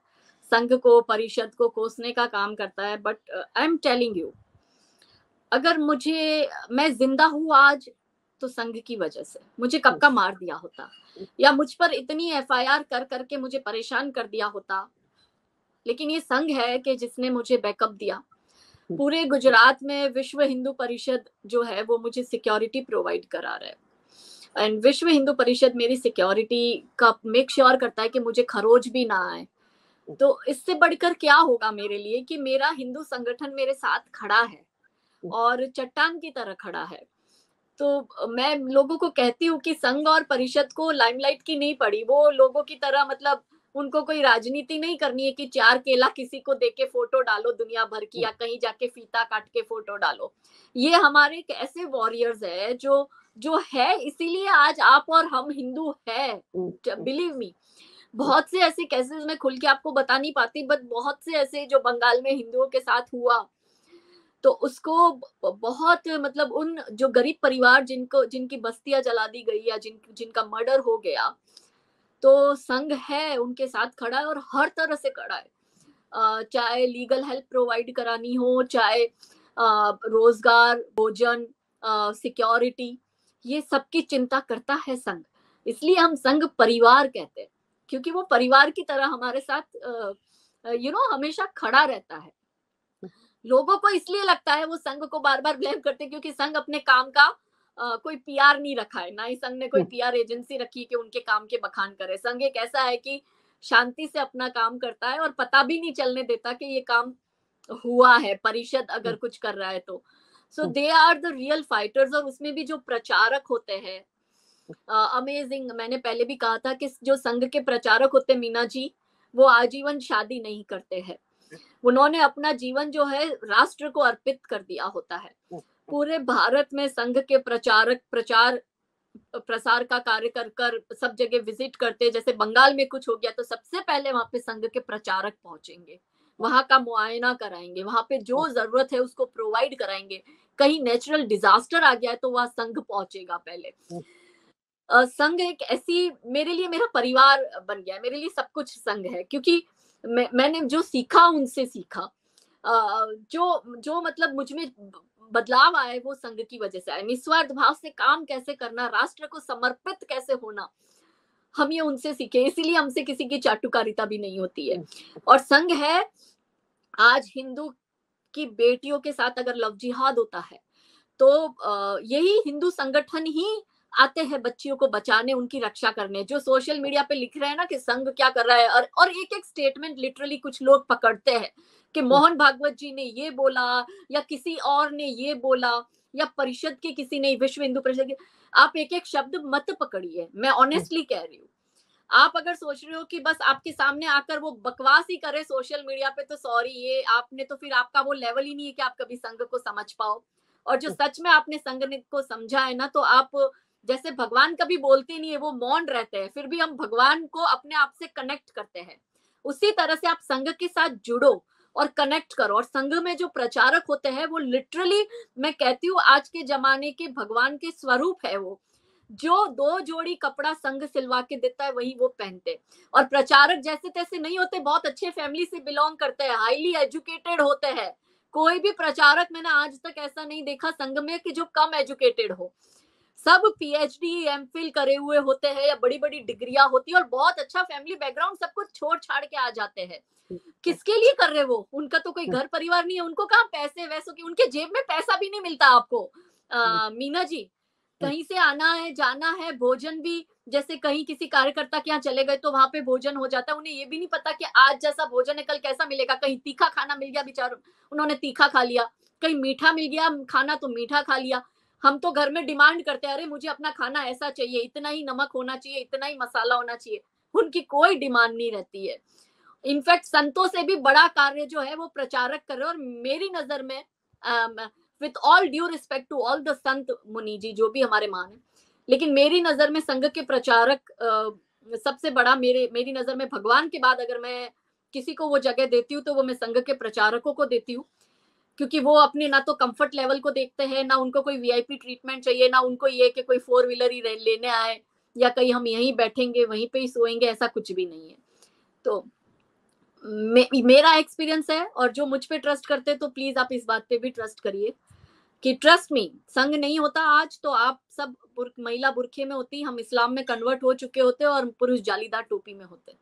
संघ को, परिषद को कोसने का काम करता है। But I am telling you, अगर मैं जिंदा हूँ आज तो संघ की वजह से। मुझे कब का मार दिया होता, या मुझ पर इतनी एफआईआर कर करके मुझे परेशान कर दिया होता, लेकिन ये संघ है कि जिसने मुझे बैकअप दिया। पूरे गुजरात में विश्व हिंदू परिषद जो है वो मुझे सिक्योरिटी प्रोवाइड करा रहा है। एंड विश्व हिंदू परिषद मेरी सिक्योरिटी का मेक श्योर करता है कि मुझे खरोच भी ना आए। तो इससे बढ़कर क्या होगा मेरे लिए कि मेरा हिंदू संगठन मेरे साथ खड़ा है और चट्टान की तरह खड़ा है। तो मैं लोगों को कहती हूँ कि संघ और परिषद को लाइमलाइट की नहीं पड़ी, वो लोगों की तरह मतलब उनको कोई राजनीति नहीं करनी है कि 4 केला किसी को देके फोटो डालो दुनिया भर की, या कहीं जाके फीता काट के फोटो डालो। ये हमारे एक ऐसे वॉरियर्स है जो है, इसीलिए आज आप और हम हिंदू है, बिलीव मी। बहुत से ऐसे केसेस मैं खुल के आपको बता नहीं पाती, बट बहुत से ऐसे जो बंगाल में हिंदुओं के साथ हुआ, तो उसको बहुत मतलब उन जो गरीब परिवार जिनकी बस्तियां जला दी गई या जिनका मर्डर हो गया, तो संघ है उनके साथ खड़ा है और हर तरह से खड़ा है। चाहे लीगल हेल्प प्रोवाइड करानी हो, चाहे रोजगार, भोजन, सिक्योरिटी, ये सबकी चिंता करता है संघ। इसलिए हम संघ परिवार कहते हैं, क्योंकि वो परिवार की तरह हमारे साथ हमेशा खड़ा रहता है। लोगों को इसलिए लगता है वो संघ को बार बार ब्लेम करते हैं क्योंकि संघ अपने काम का कोई पीआर नहीं रखा है, ना ही संघ ने कोई पीआर एजेंसी रखी कि उनके काम के बखान करे। संघ एक ऐसा है कि शांति से अपना काम करता है और पता भी नहीं चलने देता कि ये काम हुआ है। परिषद अगर कुछ कर रहा है तो so they are the real fighters. और उसमें भी जो प्रचारक होते हैं, अमेजिंग। मैंने पहले भी कहा था कि जो संघ के प्रचारक होते हैं मीना जी, वो आजीवन शादी नहीं करते हैं। उन्होंने अपना जीवन जो है राष्ट्र को अर्पित कर दिया होता है। पूरे भारत में संघ के प्रचारक प्रचार प्रसार का कार्य कर कर सब जगह विजिट करते। जैसे बंगाल में कुछ हो गया तो सबसे पहले वहां पे संघ के प्रचारक पहुंचेंगे, वहां का मुआयना कराएंगे, वहां पे जो जरूरत है उसको प्रोवाइड कराएंगे। कहीं नेचुरल डिजास्टर आ गया है तो वहां संघ पहुंचेगा पहले। संघ एक ऐसी, मेरे लिए मेरा परिवार बन गया है, मेरे लिए सब कुछ संघ है। क्योंकि मैंने जो सीखा उनसे सीखा, जो मतलब मुझ में बदलाव आए वो संघ की वजह से आए। निस्वार्थ भाव से काम कैसे करना, राष्ट्र को समर्पित कैसे होना, हम ये उनसे सीखे। इसीलिए हमसे किसी की चाटुकारिता भी नहीं होती है। और संघ है, आज हिंदू की बेटियों के साथ अगर लव जिहाद होता है तो यही हिंदू संगठन ही आते हैं बच्चियों को बचाने, उनकी रक्षा करने। जो सोशल मीडिया पे लिख रहे हैं ना कि संघ क्या कर रहा है, और एक एक स्टेटमेंट लिटरली कुछ लोग पकड़ते हैं कि मोहन भागवत जी ने ये बोला या किसी और ने ये बोला या परिषद के किसी ने, विश्व हिंदू परिषद के। आप एक एक शब्द मत पकड़िए, मैं ऑनेस्टली कह रही हूँ। आप अगर सोच रहे हो कि बस आपके सामने आकर वो बकवास ही करे सोशल मीडिया पे, तो सॉरी, ये आपने तो फिर आपका वो लेवल ही नहीं है कि आप कभी संघ को समझ पाओ। और जो सच में आपने संघ को समझा है ना, तो आप जैसे भगवान कभी बोलते नहीं है, वो मौन रहते हैं, फिर भी हम भगवान को अपने आप से कनेक्ट करते हैं। उसी तरह से आप संघ के साथ जुड़ो और कनेक्ट करो। और संघ में जो प्रचारक होते हैं वो लिटरली, मैं कहती हूँ, आज के जमाने के भगवान के स्वरूप है। वो जो 2 जोड़ी कपड़ा संघ सिलवा के देता है वही वो पहनते। और प्रचारक जैसे तैसे नहीं होते, बहुत अच्छे फैमिली से बिलोंग करते हैं, हाईली एजुकेटेड होते हैं। कोई भी प्रचारक मैंने आज तक ऐसा नहीं देखा संघ में कि जो कम एजुकेटेड हो। सब पीएचडी एमफिल करे हुए होते हैं या बड़ी बड़ी डिग्रियां होती है और बहुत अच्छा फैमिली बैकग्राउंड, सब कुछ छोड़ छाड़ के आ जाते हैं। किसके लिए कर रहे वो? उनका तो कोई घर परिवार नहीं है, उनको कहाँ पैसे वैसों की, उनके जेब में पैसा भी नहीं मिलता आपको। मीना जी, कहीं से आना है, जाना है, भोजन भी, जैसे कहीं किसी कार्यकर्ता के यहाँ चले गए तो वहां पे भोजन हो जाता है। उन्हें ये भी नहीं पता कि आज जैसा भोजन है कल कैसा मिलेगा। कहीं तीखा खाना मिल गया बेचारों, उन्होंने तीखा खा लिया। कहीं मीठा मिल गया खाना तो मीठा खा लिया। हम तो घर में डिमांड करते हैं, अरे मुझे अपना खाना ऐसा चाहिए, इतना ही नमक होना चाहिए, इतना ही मसाला होना चाहिए। उनकी कोई डिमांड नहीं रहती है। इनफैक्ट संतों से भी बड़ा कार्य जो है वो प्रचारक कर रहे हैं। और मेरी नजर में, with all due respect to all the संत मुनि जी जो भी हमारे मान है, लेकिन मेरी नजर में संघ के प्रचारक सबसे बड़ा, मेरी नजर में भगवान के बाद अगर मैं किसी को वो जगह देती हूँ तो वो मैं संघ के प्रचारकों को देती हूँ। क्योंकि वो अपने ना तो कंफर्ट लेवल को देखते हैं, ना उनको कोई वीआईपी ट्रीटमेंट चाहिए, ना उनको ये कि कोई 4 व्हीलर ही लेने आए या कहीं हम यहीं बैठेंगे वहीं पे ही सोएंगे, ऐसा कुछ भी नहीं है। तो मेरा एक्सपीरियंस है, और जो मुझ पे ट्रस्ट करते हैं तो प्लीज आप इस बात पे भी ट्रस्ट करिए कि ट्रस्ट मी, संघ नहीं होता आज तो आप सब महिला बुरखे में होती, हम इस्लाम में कन्वर्ट हो चुके होते और पुरुष जालीदार टोपी में होते।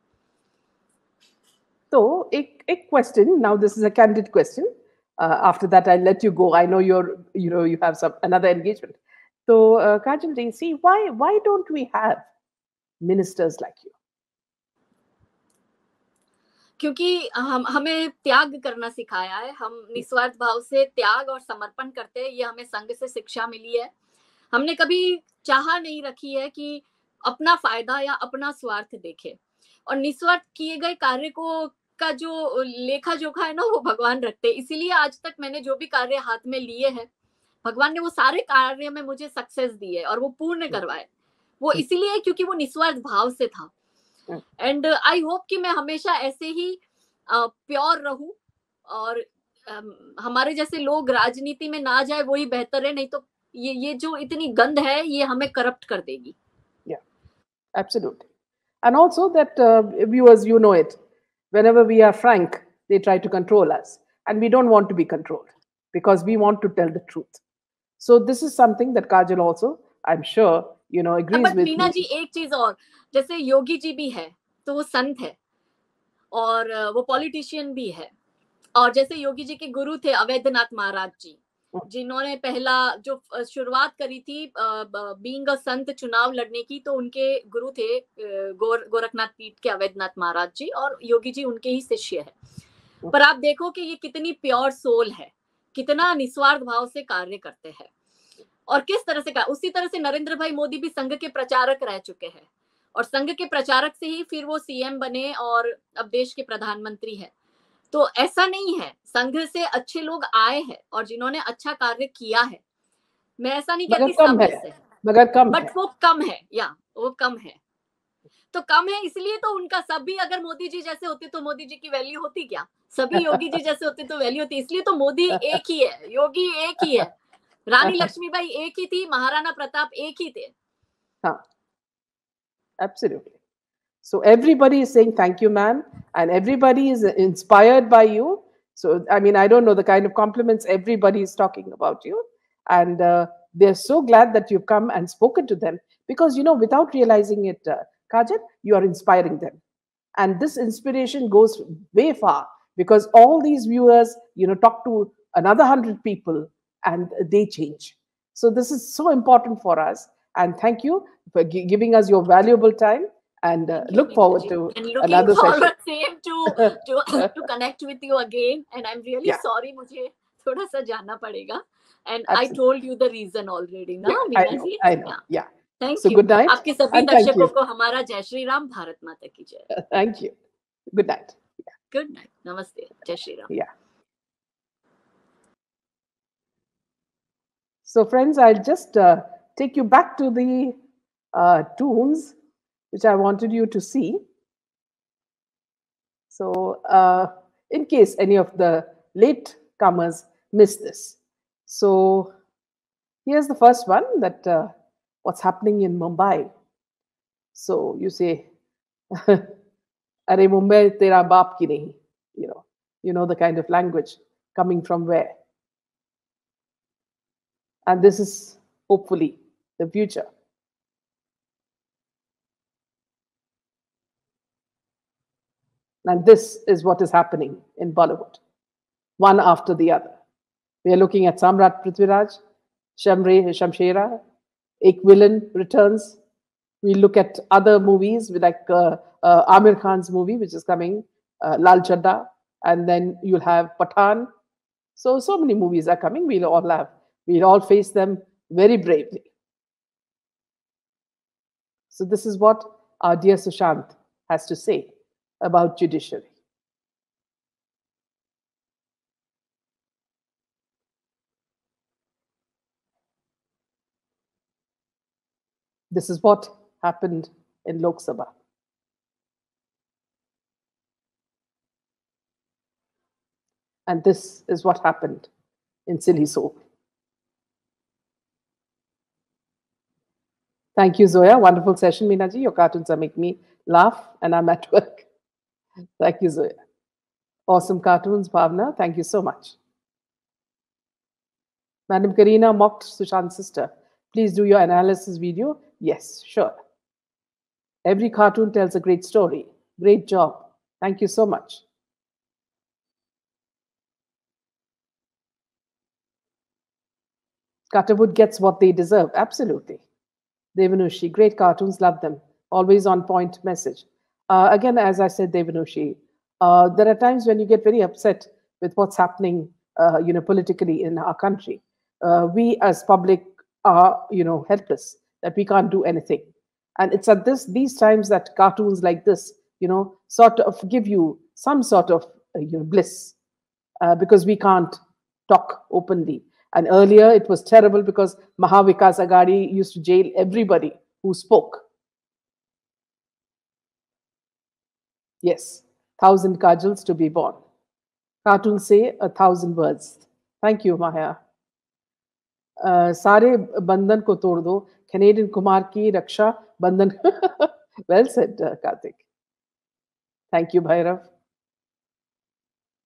तो एक question, now this is a candid question, after that I'll let you go. I know you have some another engagement. So Kajal ji, see, why don't we have ministers like you? क्योंकि हमें त्याग करना सिखाया है। हम निस्वार्थ भाव से त्याग और समर्पण करते हैं, ये हमें संघ से शिक्षा मिली है। हमने कभी चाह नहीं रखी है कि अपना फायदा या अपना स्वार्थ देखे, और निस्वार्थ किए गए कार्य को का जो लेखा जोखा है ना, वो भगवान रखते हैं। इसीलिए आज तक मैंने जो भी कार्य हाथ में लिए हैं, भगवान ने वो सारे कार्य में मुझे सक्सेस दी है और वो पूर्ण करवाए। वो इसीलिए क्योंकि वो निस्वार्थ भाव से था। एंड आई होप कि मैं हमेशा ऐसे ही प्योर रहूं, और हमारे जैसे लोग राजनीति में ना जाए वही बेहतर है, नहीं तो ये जो इतनी गंद है ये हमें करप्ट कर देगी। Yeah, absolutely. And also that viewers, you know it, whenever we are frank, they try to control us. And we don't want to be controlled because we want to tell the truth. So this is something that Kajal also, I'm sure, you know, agrees but with Meena me. जी एक चीज और, जैसे योगी जी भी है तो वो संत है और वो पॉलिटिशियन भी है, और जैसे योगी जी के गुरु थे अवैधनाथ महाराज जी, जिन्होंने पहला जो शुरुआत करी थी बीइंग अ संत चुनाव लड़ने की, तो उनके गुरु थे गोरखनाथ पीठ के अवैधनाथ महाराज जी, और योगी जी उनके ही शिष्य है। पर आप देखो कि ये कितनी प्योर सोल है, कितना निस्वार्थ भाव से कार्य करते हैं, और किस तरह से उसी तरह से नरेंद्र भाई मोदी भी संघ के प्रचारक रह चुके हैं, और संघ के प्रचारक से ही फिर वो सीएम बने और अब देश के प्रधानमंत्री है। तो ऐसा नहीं है, संघ से अच्छे लोग आए हैं और जिन्होंने अच्छा कार्य किया है, मैं ऐसा नहीं कहती सब ऐसे, मगर कम बट वो कम है, या वो कम है, तो कम है इसलिए तो उनका, सभी अगर मोदी जी जैसे होते तो मोदी जी की वैल्यू होती क्या, सभी योगी जी जैसे होते तो वैल्यू होती, इसलिए तो मोदी एक ही है, योगी एक ही है, रानी लक्ष्मीबाई एक ही थी, महाराणा प्रताप एक ही थे। हाँ, absolutely. So everybody is saying thank you, ma'am, and everybody is inspired by you. So I mean, I don't know the kind of compliments everybody is talking about you, and they're so glad that you've come and spoken to them because you know, without realizing it, Kajal, you are inspiring them, and this inspiration goes way far because all these viewers, you know, talk to another 100 people and they change. So this is so important for us, and thank you for giving us your valuable time. And look forward to another session. Same to connect with you again. And I'm really sorry, मुझे थोड़ा सा जाना पड़ेगा. And I told you the reason already, ना Meena ji? I know. Yeah. Thank so you. good night. आपके सभी दर्शकों को हमारा जय श्री राम, भारत माता की जय. Thank you. Good night. Yeah. Good night. Namaste. Jai Shri Ram. Yeah. So friends, I'll just take you back to the tunes which I wanted you to see. So in case any of the late comers miss this. So here's the first one, that what's happening in Mumbai. So you say, Are Mumbai tera baap ki nahi? You know the kind of language coming from where. And this is hopefully the future. And this is what is happening in Bollywood, one after the other. We are looking at Samrat Prithviraj, Shamshera, Ek Villain returns. We look at other movies like Amir Khan's movie, which is coming, Lal Chadda, and then you'll have Pathan. So many movies are coming. We'll all face them very bravely. So this is what our dear Sushant has to say about judiciary. This is what happened in Lok Sabha. And this is what happened in Silly Soap. Thank you, Zoya. Wonderful session, Meenaji. Your cartoons are making me laugh and I'm at work. Thank you, Zoya. Awesome cartoons, Bhavna. Thank you so much. Madam Karina mocked Sushant's sister. Please do your analysis video. Yes, sure. Every cartoon tells a great story. Great job. Thank you so much. Cutterwood gets what they deserve. Absolutely. Devanushi, great cartoons, love them. Always on point message. Again, as I said, Devanushi, there are times when you get very upset with what's happening, politically in our country. We as public are, helpless, that we can't do anything. And it's at these times that cartoons like this, sort of give you some sort of bliss, because we can't talk openly. And earlier it was terrible because Mahavikas Agadi used to jail everybody who spoke. Yes, 1,000 kajals to be born. Cartoons say 1,000 words. Thank you, Maya. सारे बंधन को तोड़ दो, Canadian Kumar की रक्षा बंधन. Well said, Karthik. Thank you, Bhairav.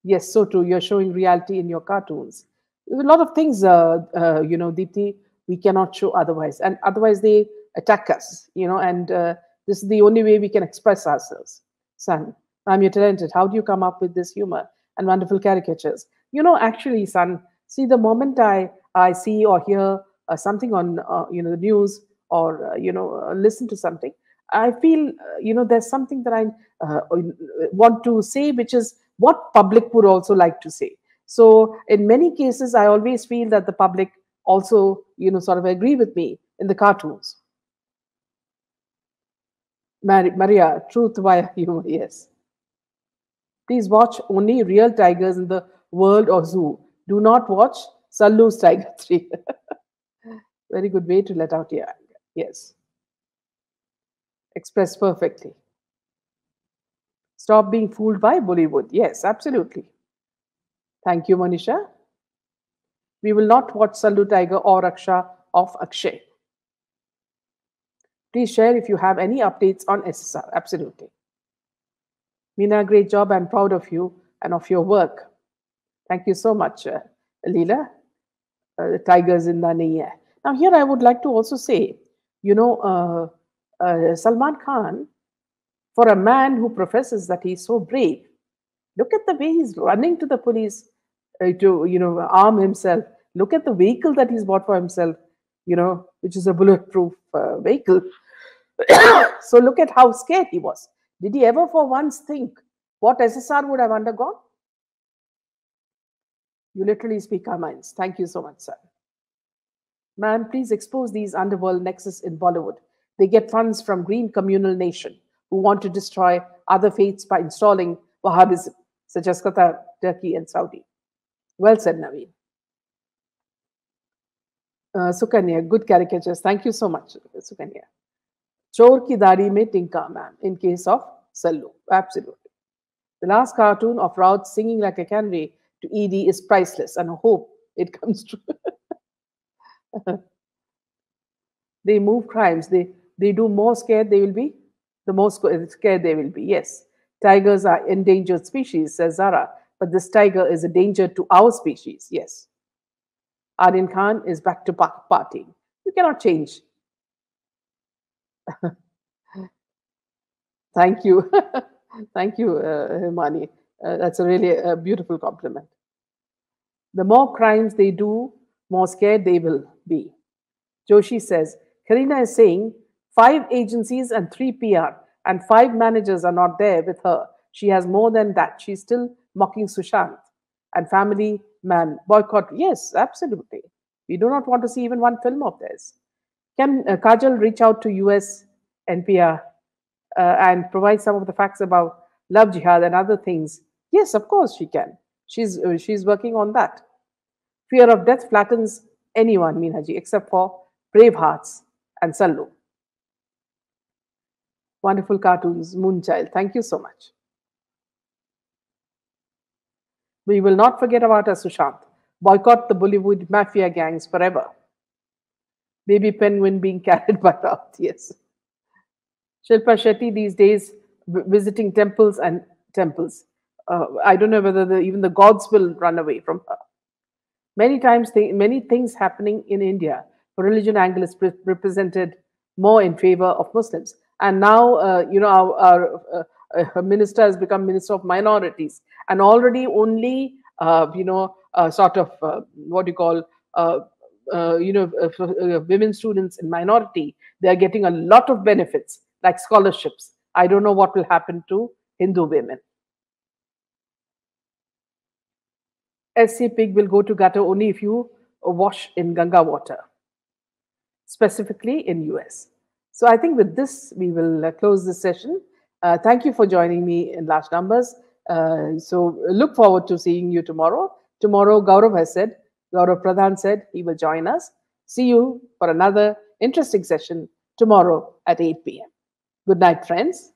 Yes, so true. You're showing reality in your cartoons. There's a lot of things, Deepthi, we cannot show otherwise. And otherwise they attack us, and this is the only way we can express ourselves. Son, I'm your talented. How do you come up with this humor and wonderful caricatures? Actually, son, see, the moment I see or hear something on, the news, or, listen to something, I feel, there's something that I want to say, which is what public would also like to say. So in many cases, I always feel that the public also, sort of agree with me in the cartoons. Maria, truth via humor, yes. Please watch only real tigers in the world or zoo. Do not watch Sallu's Tiger 3. Very good way to let out your anger. Yes. Expressed perfectly. Stop being fooled by Bollywood. Yes, absolutely. Thank you, Manisha. We will not watch Sallu Tiger or Raksha of Akshay. Please share if you have any updates on SSR. Absolutely. Meena, great job. I'm proud of you and of your work. Thank you so much, Leela. The tigers in nahi hai. Now, here I would like to also say, Salman Khan, for a man who professes that he's so brave, look at the way he's running to the police to, arm himself. Look at the vehicle that he's bought for himself, which is a bulletproof vehicle. So look at how scared he was. Did he ever for once think what SSR would have undergone? You literally speak our minds. Thank you so much, sir. Man, please expose these underworld nexus in Bollywood. They get funds from Green Communal Nation, who want to destroy other faiths by installing Wahhabism, such as Qatar, Turkey, and Saudi. Well said, Naveen. Sukanya, good caricatures. Thank you so much, Sukanya. Chor ki dari mein tinka, ma'am, in case of Sallu. Absolutely. The last cartoon of Raut singing like a canary to ED is priceless, and I hope it comes true. They move crimes. They do more scared they will be, the more scared they will be. Yes. Tigers are endangered species, says Zara, but this tiger is a danger to our species. Yes. Aryan Khan is back to partying. You cannot change. Thank you. Thank you, Himani. That's a really beautiful compliment. The more crimes they do, more scared they will be. Joshi says, Karina is saying 5 agencies and 3 PR and 5 managers are not there with her. She has more than that. She's still mocking Sushant and family man boycott. Yes, absolutely. We do not want to see even one film of theirs. Can Kajal reach out to US NPR and provide some of the facts about love jihad and other things? Yes, of course she can. She's working on that. Fear of death flattens anyone, Meenaji, except for brave hearts and Sallu. Wonderful cartoons, Moonchild. Thank you so much. We will not forget about us, Sushant. Boycott the Bollywood mafia gangs forever. Baby penguin being carried by Raut, yes. Shilpa Shetty these days visiting temples and temples. I don't know whether even the gods will run away from her. Many times, many things happening in India, religion angle is represented more in favor of Muslims. And now, our minister has become minister of minorities, and already only, sort of what you call, women students in minority, they are getting a lot of benefits like scholarships. I don't know what will happen to Hindu women. SC pig will go to gutter only if you wash in Ganga water. specifically in US. So I think with this, we will close this session. Thank you for joining me in large numbers. So look forward to seeing you tomorrow. Tomorrow, Gaurav Pradhan said he will join us. See you for another interesting session tomorrow at 8 p.m. Good night, friends.